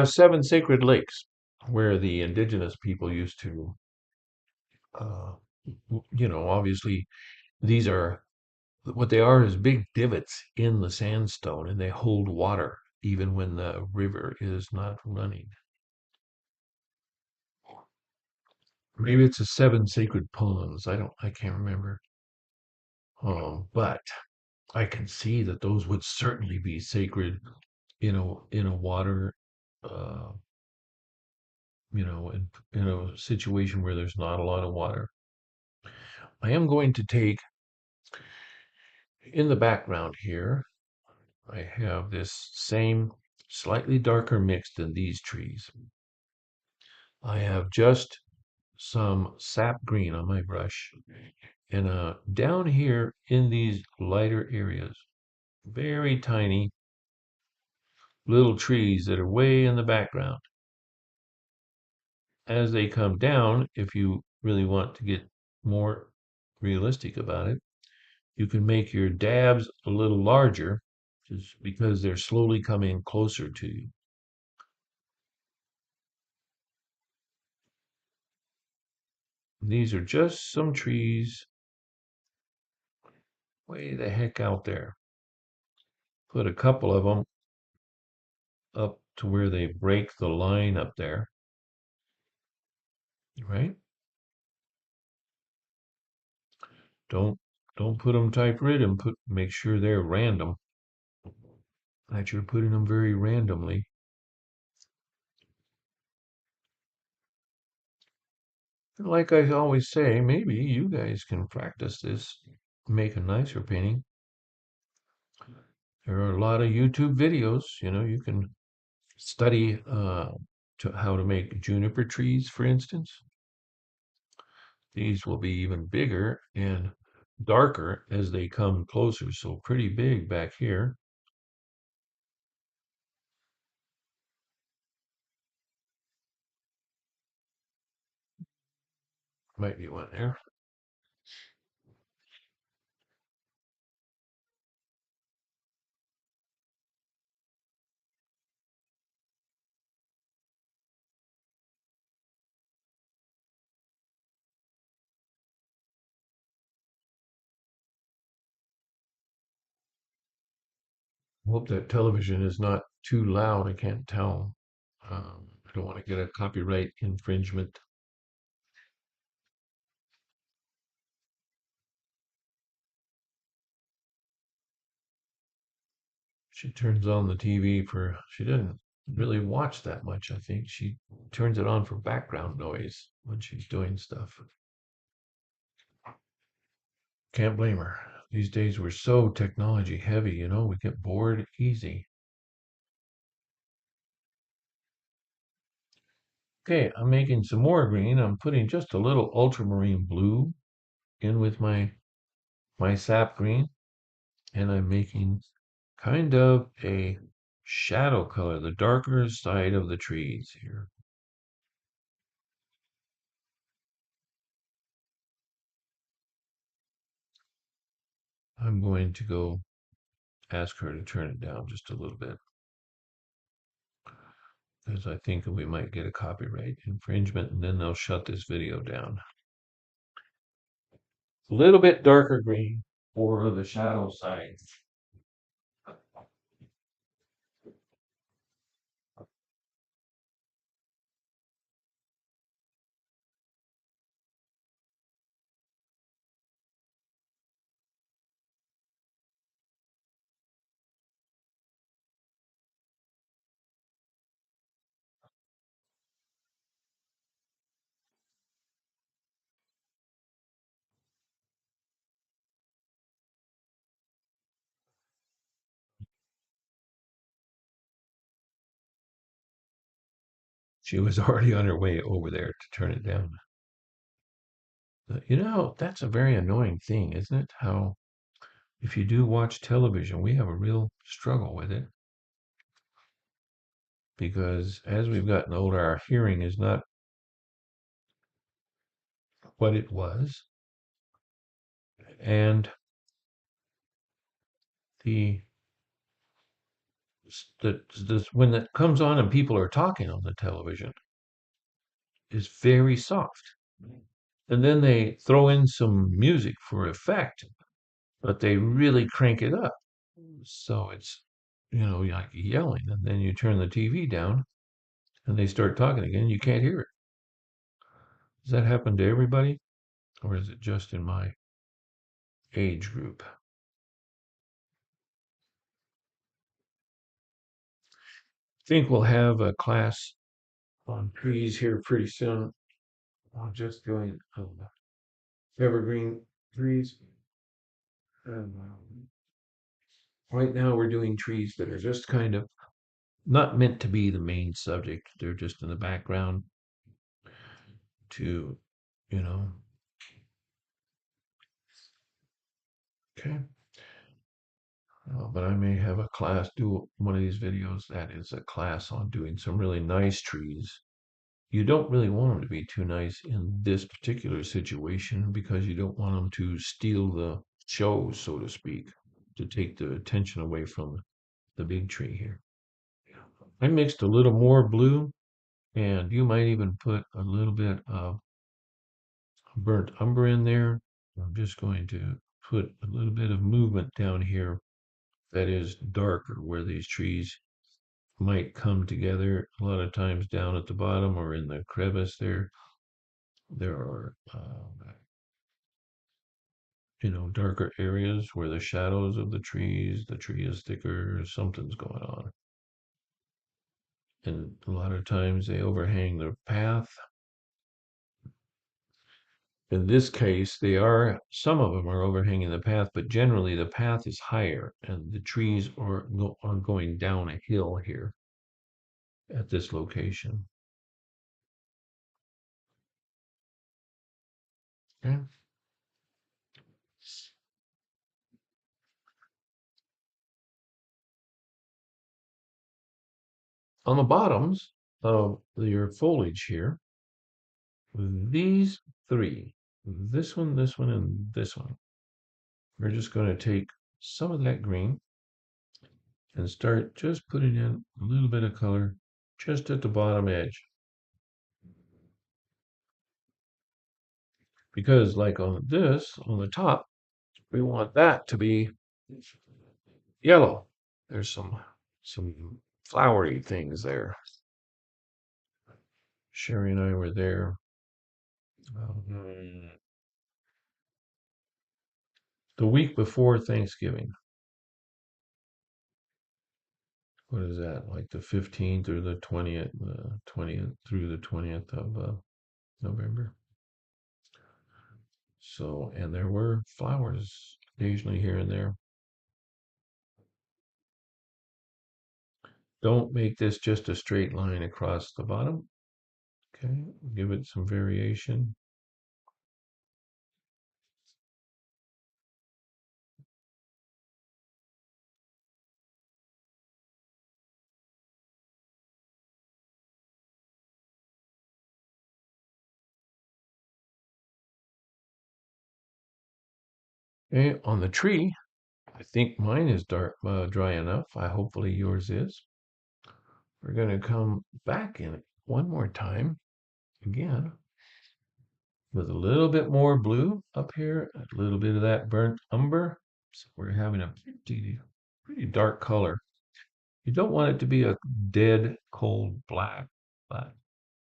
Seven Sacred Lakes, where the indigenous people used to Uh, obviously these are what they are is big divots in the sandstone, and they hold water even when the river is not running. Maybe it's the seven sacred ponds. I can't remember. But I can see that those would certainly be sacred in a water, uh, in a situation where there's not a lot of water. I am going to take in the background here. I have this same slightly darker mix than these trees. I have just some sap green on my brush, and down here in these lighter areas, very tiny little trees that are way in the background. As they come down, if you really want to get more realistic about it, you can make your dabs a little larger just because they're slowly coming closer to you. These are just some trees way the heck out there. Put a couple of them up to where they break the line up there, right? Don't don't put them typewritten. Make sure they're random. That you're putting them very randomly. Like I always say, maybe you guys can practice this, make a nicer painting. There are a lot of YouTube videos. You can study how to make juniper trees, for instance. These will be even bigger and darker as they come closer. So pretty big back here. Might be one there. Hope that television is not too loud. I can't tell. I don't want to get a copyright infringement. She turns on the TV she doesn't really watch that much, I think. She turns it on for background noise when she's doing stuff. Can't blame her. These days we're so technology heavy, we get bored easy. Okay, I'm making some more green. I'm putting just a little ultramarine blue in with my sap green, and I'm making kind of a shadow color, the darker side of the trees here. I'm going to go ask her to turn it down just a little bit because I think we might get a copyright infringement and then they'll shut this video down. A little bit darker green for the shadow side. She was already on her way over there to turn it down. That's a very annoying thing, isn't it? How if you do watch television, we have a real struggle with it because as we've gotten older, our hearing is not what it was. And the when that comes on and people are talking on the television is very soft. And then they throw in some music for effect, but they really crank it up. So it's, like yelling. And then you turn the TV down and they start talking again. You can't hear it. Does that happen to everybody? Or is it just in my age group? I think we'll have a class on trees here pretty soon. I'm just doing evergreen trees. And right now we're doing trees that are just kind of not meant to be the main subject. They're just in the background to, you know, okay. But I may have a class, do one of these videos that is a class on doing some really nice trees. You don't really want them to be too nice in this particular situation because you don't want them to steal the show, so to speak, to take the attention away from the big tree here. I mixed a little more blue, and you might even put a little bit of burnt umber in there. I'm just going to put a little bit of movement down here that is darker where these trees might come together. A lot of times down at the bottom or in the crevice there are darker areas where the shadows of the tree is thicker, something's going on. And a lot of times they overhang the path. In this case, some of them are overhanging the path, but generally the path is higher and the trees are going down a hill here at this location. Okay. On the bottoms of your foliage here, these three, this one, and this one, we're just going to take some of that green and start just putting in a little bit of color just at the bottom edge. Because like on the top, we want that to be yellow. There's some flowery things there. Sherry and I were there um, the week before Thanksgiving. What is that? Like the 15th or the 20th, 20th through the 20th of November. So, and there were flowers occasionally here and there. Don't make this just a straight line across the bottom. Okay, give it some variation. Okay, on the tree, I think mine is dry enough. Hopefully yours is. We're going to come back in it one more time again with a little bit more blue up here, a little bit of that burnt umber. So we're having a pretty dark color. You don't want it to be a dead cold black, but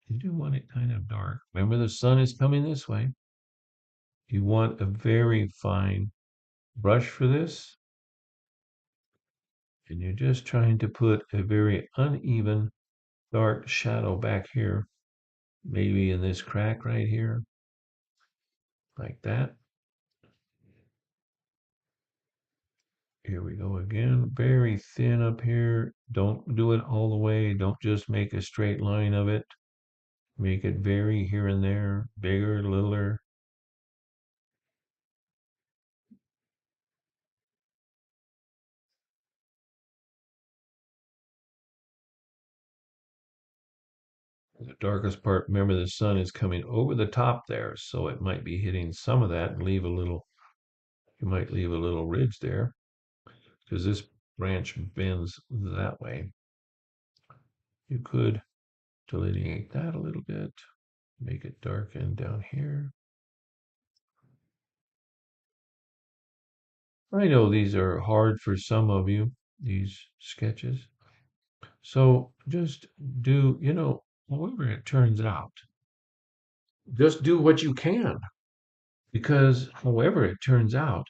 you do want it kind of dark. Remember, the sun is coming this way. You want a very fine brush for this, and you're just trying to put a very uneven dark shadow back here, maybe in this crack right here, like that. Here we go again, very thin up here. Don't do it all the way. Don't just make a straight line of it. Make it very here and there, bigger, littler. The darkest part, remember the sun is coming over the top there, so it might be hitting some of that and you might leave a little ridge there because this branch bends that way. You could delineate that a little bit, make it darken down here. I know these are hard for some of you, these sketches. So just do, however it turns out, just do what you can because however it turns out,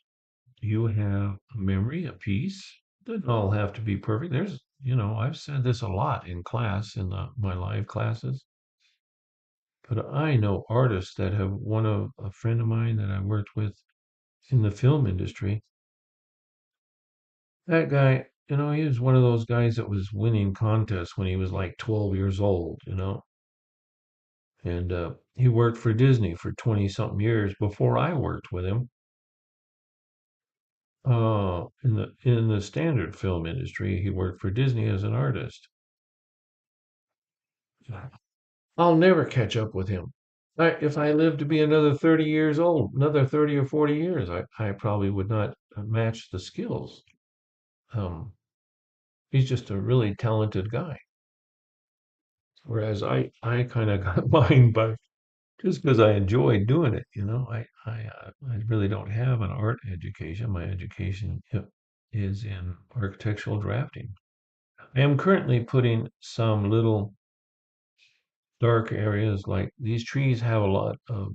you have a memory, a piece. Doesn't all have to be perfect. I've said this a lot in class, in my live classes, but I know artists that have one of a friend of mine that I worked with in the film industry. That guy, he was one of those guys that was winning contests when he was like 12 years old, and he worked for Disney for 20 something years before I worked with him. In the standard film industry, he worked for Disney as an artist. I'll never catch up with him. If I live to be another 30 years old, another 30 or 40 years, I probably would not match the skills. Um, he's just a really talented guy. Whereas I kind of got mine by just because I enjoy doing it. I really don't have an art education. My education is in architectural drafting. I am currently putting some little dark areas like these trees have a lot of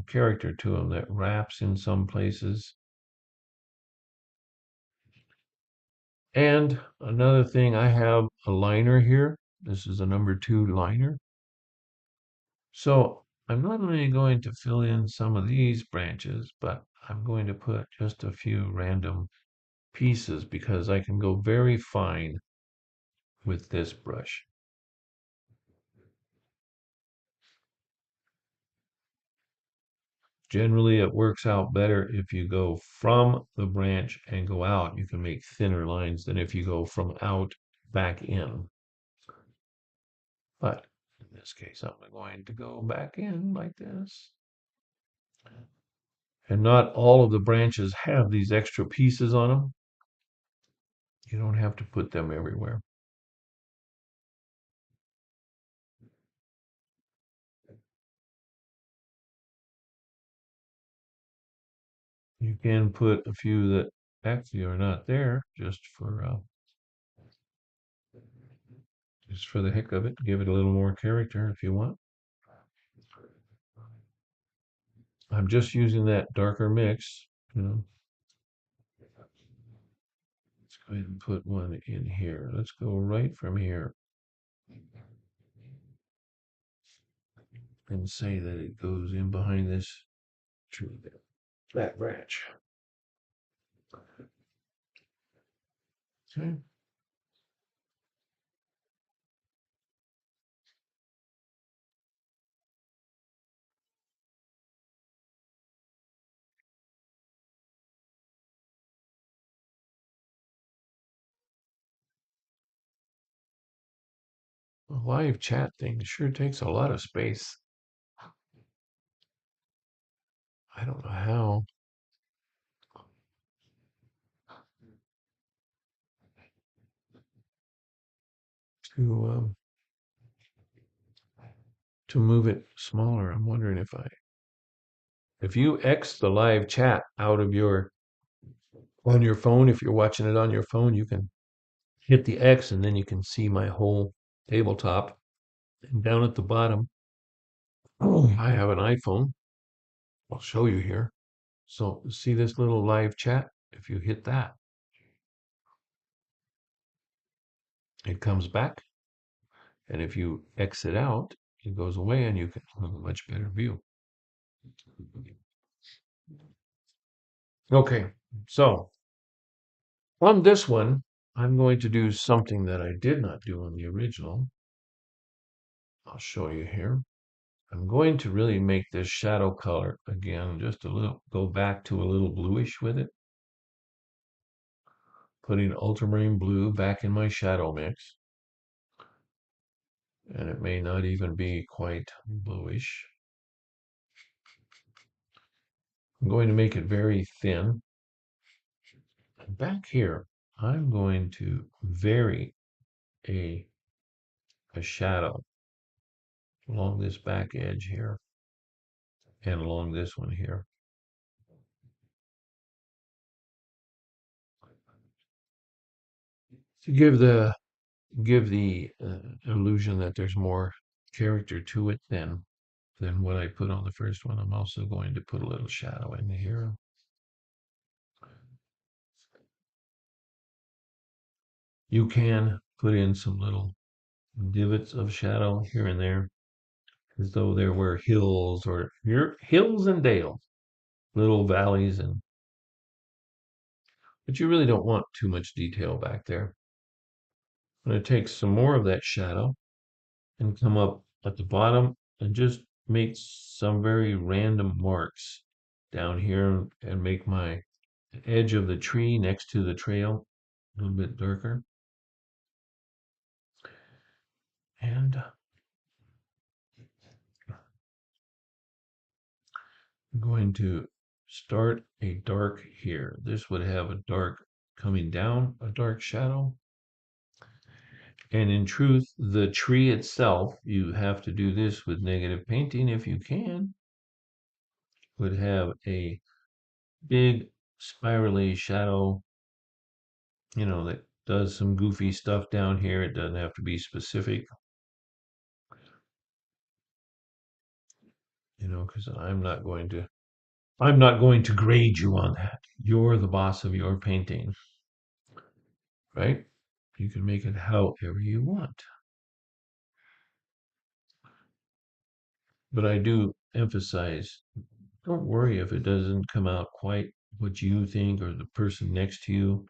character to them that wraps in some places. And another thing, I have a liner here. This is a number 2 liner. So I'm not only going to fill in some of these branches, but I'm going to put just a few random pieces because I can go very fine with this brush. Generally, it works out better if you go from the branch and go out. You can make thinner lines than if you go from out back in. But in this case, I'm going to go back in like this. And not all of the branches have these extra pieces on them. You don't have to put them everywhere. You can put a few that actually are not there just for the heck of it. Give it a little more character if you want. I'm just using that darker mix. Let's go ahead and put one in here. Let's go right from here and say that it goes in behind this tree there, that branch. Okay. A live chat thing sure takes a lot of space. I don't know how to move it smaller. I'm wondering if you X the live chat out of on your phone, if you're watching it on your phone, you can hit the X and then you can see my whole tabletop. And down at the bottom, I have an iPhone. I'll show you here. So see this little live chat? If you hit that, it comes back. And if you exit out, it goes away and you can have a much better view. Okay, so on this one, I'm going to do something that I did not do on the original. I'll show you here. I'm going to really make this shadow color again, just a little, go back to a little bluish with it. Putting ultramarine blue back in my shadow mix. And it may not even be quite bluish. I'm going to make it very thin. And back here, I'm going to vary a shadow along this back edge here and along this one here. to give the illusion that there's more character to it than what I put on the first one. I'm also going to put a little shadow in here. You can put in some little divots of shadow here and there, as though there were hills or hills and dales, little valleys, and but you really don't want too much detail back there. I'm going to take some more of that shadow and come up at the bottom and just make some very random marks down here and make my edge of the tree next to the trail a little bit darker. And I'm going to start a dark here. This would have a dark coming down, a dark shadow. And in truth, the tree itself, you have to do this with negative painting if you can, would have a big spirally shadow, that does some goofy stuff down here. It doesn't have to be specific, because I'm not going to grade you on that. You're the boss of your painting, right? You can make it however you want. But I do emphasize, don't worry if it doesn't come out quite what you think or the person next to you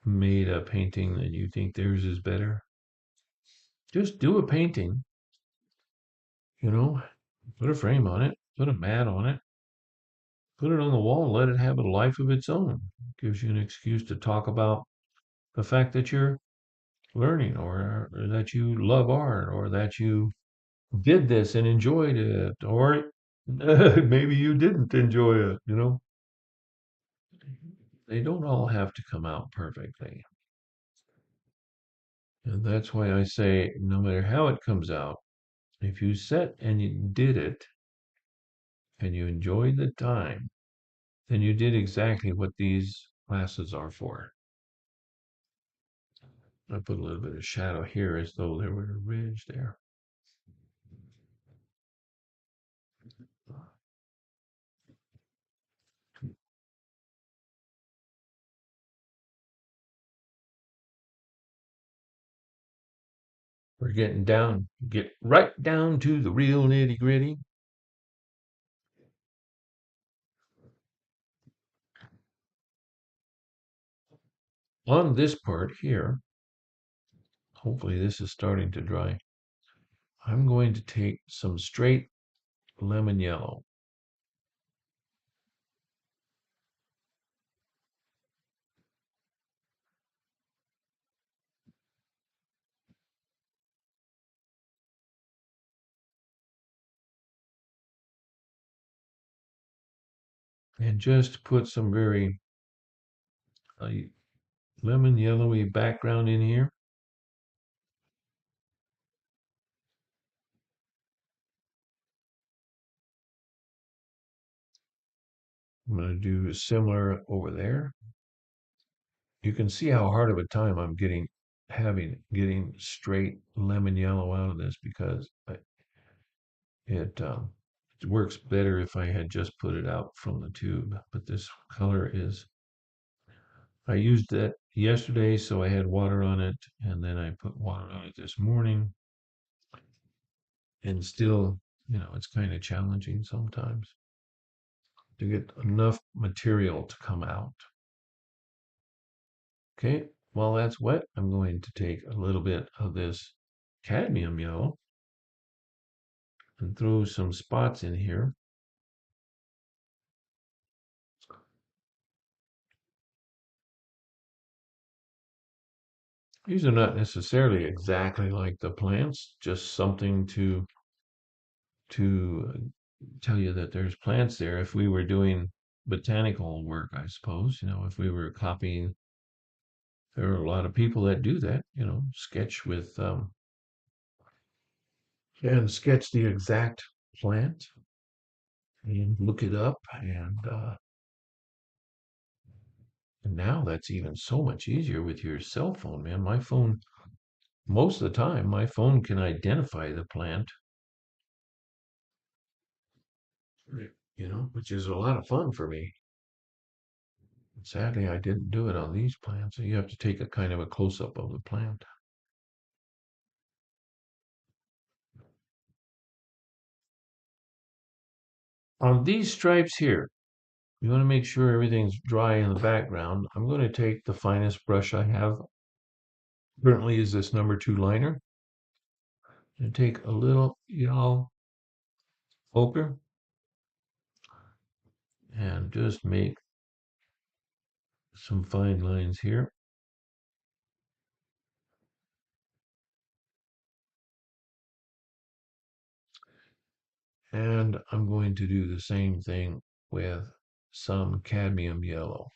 made a painting and you think theirs is better. Just do a painting, you know, put a frame on it, put a mat on it, put it on the wall, let it have a life of its own. Gives you an excuse to talk about the fact that you're learning or that you love art or that you did this and enjoyed it or maybe you didn't enjoy it. They don't all have to come out perfectly. And that's why I say no matter how it comes out, if you set and you did it and you enjoyed the time, then you did exactly what these classes are for. I put a little bit of shadow here as though there were a ridge there. We're get right down to the real nitty gritty. On this part here, hopefully this is starting to dry. I'm going to take some straight lemon yellow. And just put some very lemon yellowy background in here. I'm going to do similar over there. You can see how hard of a time I'm getting straight lemon yellow out of this because it works better if I had just put it out from the tube. But this color I used it yesterday, so I had water on it, and then I put water on it this morning. And still, it's kind of challenging sometimes to get enough material to come out. Okay, while that's wet, I'm going to take a little bit of this cadmium yellow and throw some spots in here. These are not necessarily exactly like the plants, just something to tell you that there's plants there. If we were doing botanical work, I suppose, if we were copying, there are a lot of people that do that, sketch with and sketch the exact plant and look it up and And now that's even so much easier with your cell phone, man. My phone, most of the time, my phone can identify the plant, which is a lot of fun for me. Sadly, I didn't do it on these plants, so you have to take a kind of a close-up of the plant. On these stripes here, you want to make sure everything's dry in the background. I'm going to take the finest brush I have. Currently is this number 2 liner. And take a little yellow ochre and just make some fine lines here. And I'm going to do the same thing with some cadmium yellow.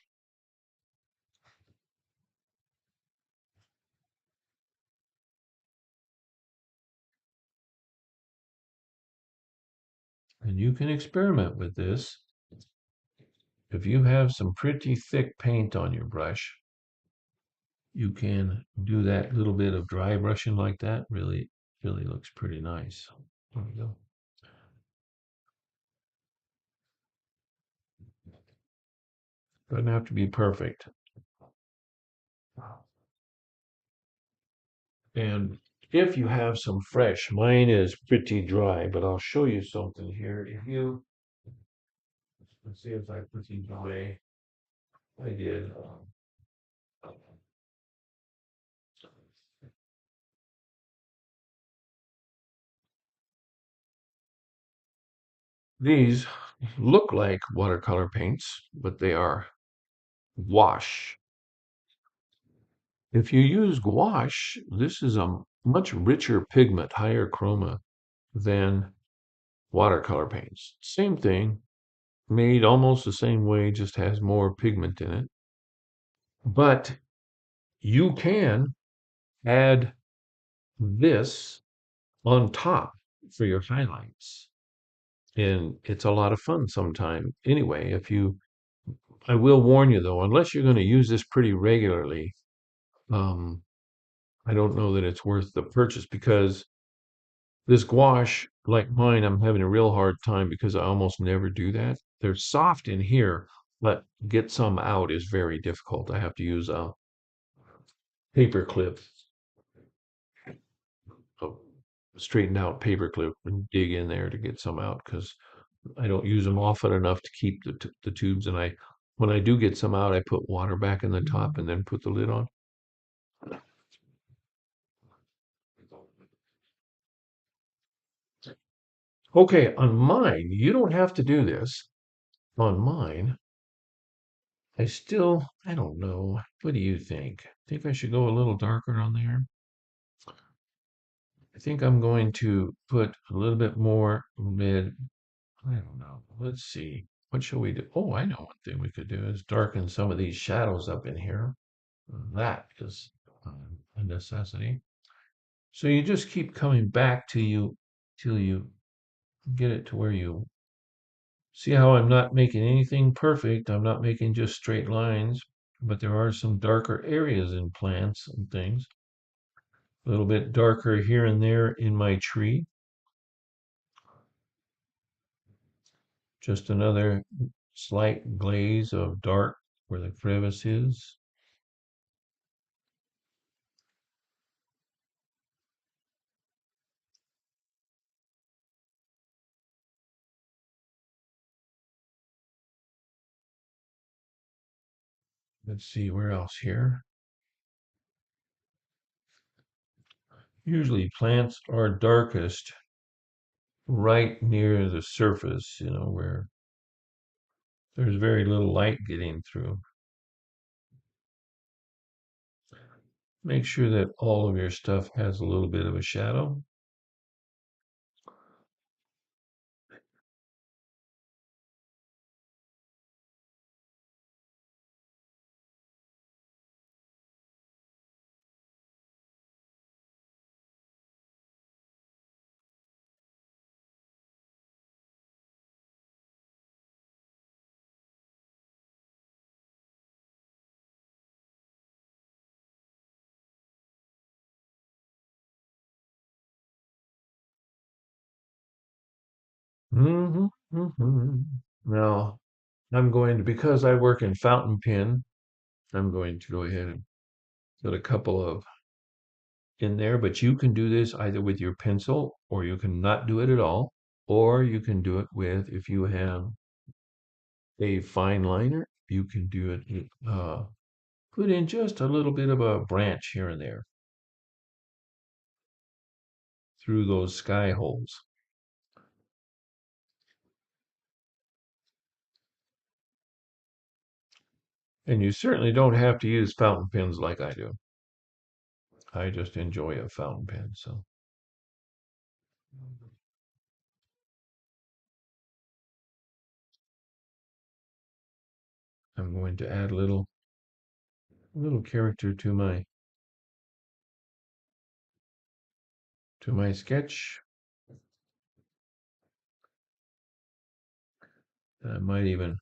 And you can experiment with this. If you have some pretty thick paint on your brush, you can do that little bit of dry brushing like that. Really, really looks pretty nice. There we go. Doesn't have to be perfect. And if you have some fresh, mine is pretty dry, but I'll show you something here. Let's see if I put these away. I did. These look like watercolor paints, but they are gouache. If you use gouache, this is a much richer pigment, higher chroma than watercolor paints. Same thing, made almost the same way, just has more pigment in it. But you can add this on top for your highlights. And it's a lot of fun sometime. Anyway, I will warn you though, unless you're going to use this pretty regularly, um, I don't know that it's worth the purchase because this gouache, like mine, I'm having a real hard time because I almost never do that. They're soft in here, but get some out is very difficult. I have to use a paper clip, a straightened out paper clip, and dig in there to get some out because I don't use them often enough to keep the tubes. And when I do get some out, I put water back in the top and then put the lid on. Okay, on mine, you don't have to do this. On mine, I don't know. What do you think? Think I should go a little darker on there? I think I'm going to put a little bit more mid. I don't know. Let's see. What shall we do? Oh, I know one thing we could do is darken some of these shadows up in here. That is a necessity. So you just keep coming back till you get it to where you see how I'm not making anything perfect. I'm not making just straight lines, but there are some darker areas in plants and things. A little bit darker here and there in my tree. Just another slight glaze of dark where the crevice is. Let's see where else here. Usually plants are darkest right near the surface, where there's very little light getting through. Make sure that all of your stuff has a little bit of a shadow. Hmm. Hmm. Now, I'm going to, because I work in fountain pen, I'm going to go ahead and put a couple of in there, but you can do this either with your pencil or you can not do it at all, or you can do it with, if you have a fine liner, you can do it, put in just a little bit of a branch here and there through those sky holes. And you certainly don't have to use fountain pens like I do. I just enjoy a fountain pen, so I'm going to add a little character to my sketch. I might even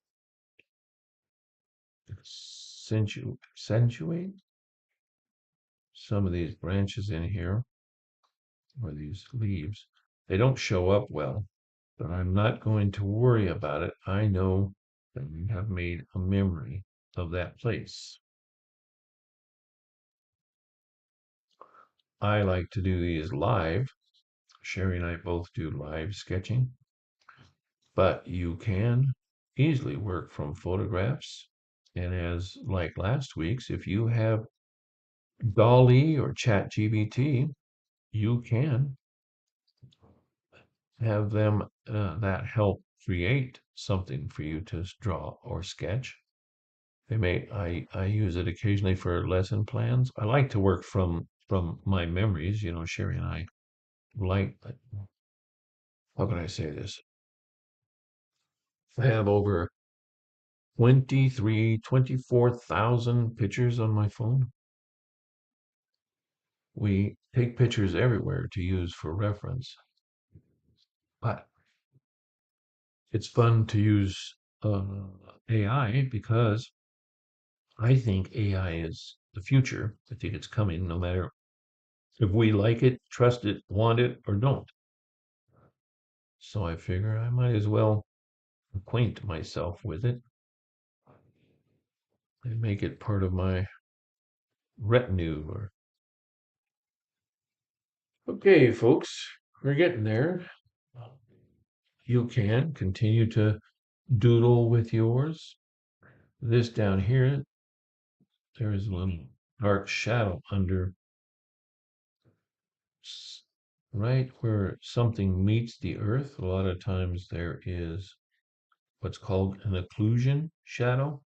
accentuate some of these branches in here, or these leaves. They don't show up well, but I'm not going to worry about it. I know that we have made a memory of that place. I like to do these live. Sherry and I both do live sketching, but you can easily work from photographs. And as like last week's, if you have Dolly or ChatGPT, you can have them that help create something for you to draw or sketch. I use it occasionally for lesson plans. I like to work from my memories. You know, Sherry and I like, how can I say this? I have over 24,000 pictures on my phone. We take pictures everywhere to use for reference, but it's fun to use AI because I think AI is the future. I think it's coming no matter if we like it, trust it, want it, or don't. So I figure I might as well acquaint myself with it and make it part of my retinue. Or okay, folks, we're getting there. You can continue to doodle with yours. This down here, there is a little dark shadow under right where something meets the earth. A lot of times there is what's called an occlusion shadow.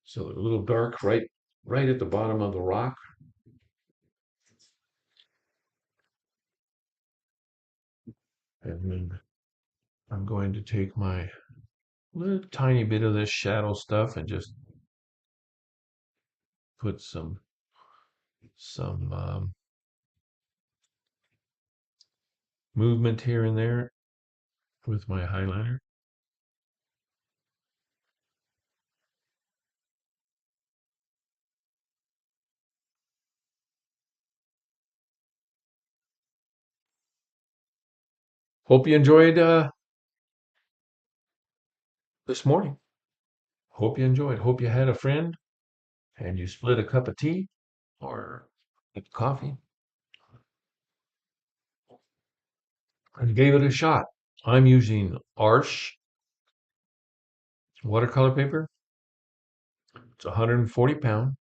So a little dark right at the bottom of the rock. And then I'm going to take my little tiny bit of this shadow stuff and just put some movement here and there with my highlighter. Hope you enjoyed this morning. Hope you enjoyed. Hope you had a friend and you split a cup of tea or a coffee and gave it a shot. I'm using Arch watercolor paper. It's 140 pound,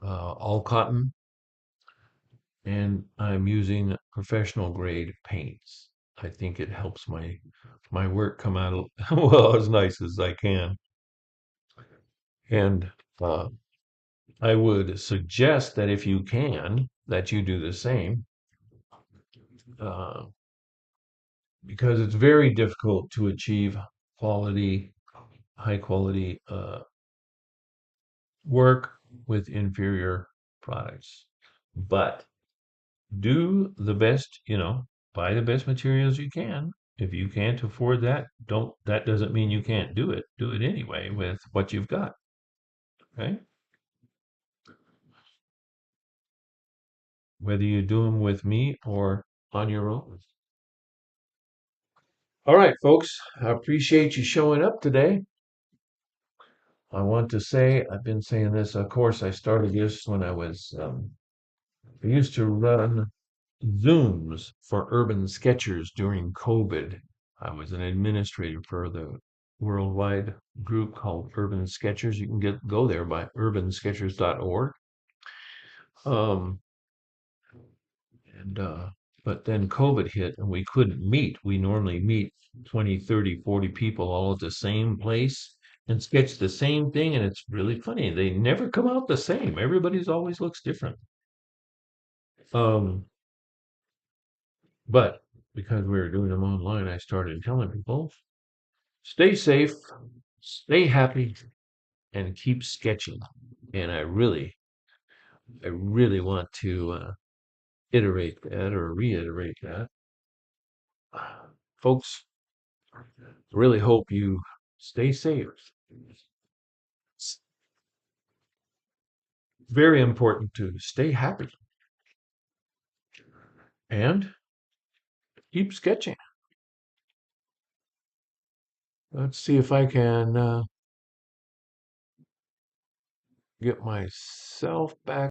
all cotton, and I'm using professional grade paints. I think it helps my work come out well as nice as I can. And uh, I would suggest that if you can, that you do the same, uh, because it's very difficult to achieve quality, high quality work with inferior products. But do the best, buy the best materials you can. If you can't afford that, don't, that doesn't mean you can't do it. Do it anyway with what you've got. Okay. Whether you do them with me or on your own. All right, folks, I appreciate you showing up today. I want to say, I've been saying this, of course, I started this when I used to run Zooms for urban sketchers during COVID. I was an administrator for the worldwide group called Urban Sketchers. You can go there by urbansketchers.org. Um, and but then COVID hit and we couldn't meet. We normally meet 20, 30, 40 people all at the same place and sketch the same thing, and it's really funny. They never come out the same. Everybody's always looks different. Um, but because we were doing them online, I started telling people, stay safe, stay happy, and keep sketching. And I really want to iterate that or reiterate that. Folks, really hope you stay safe. It's very important to stay happy and keep sketching. Let's see if I can get myself back.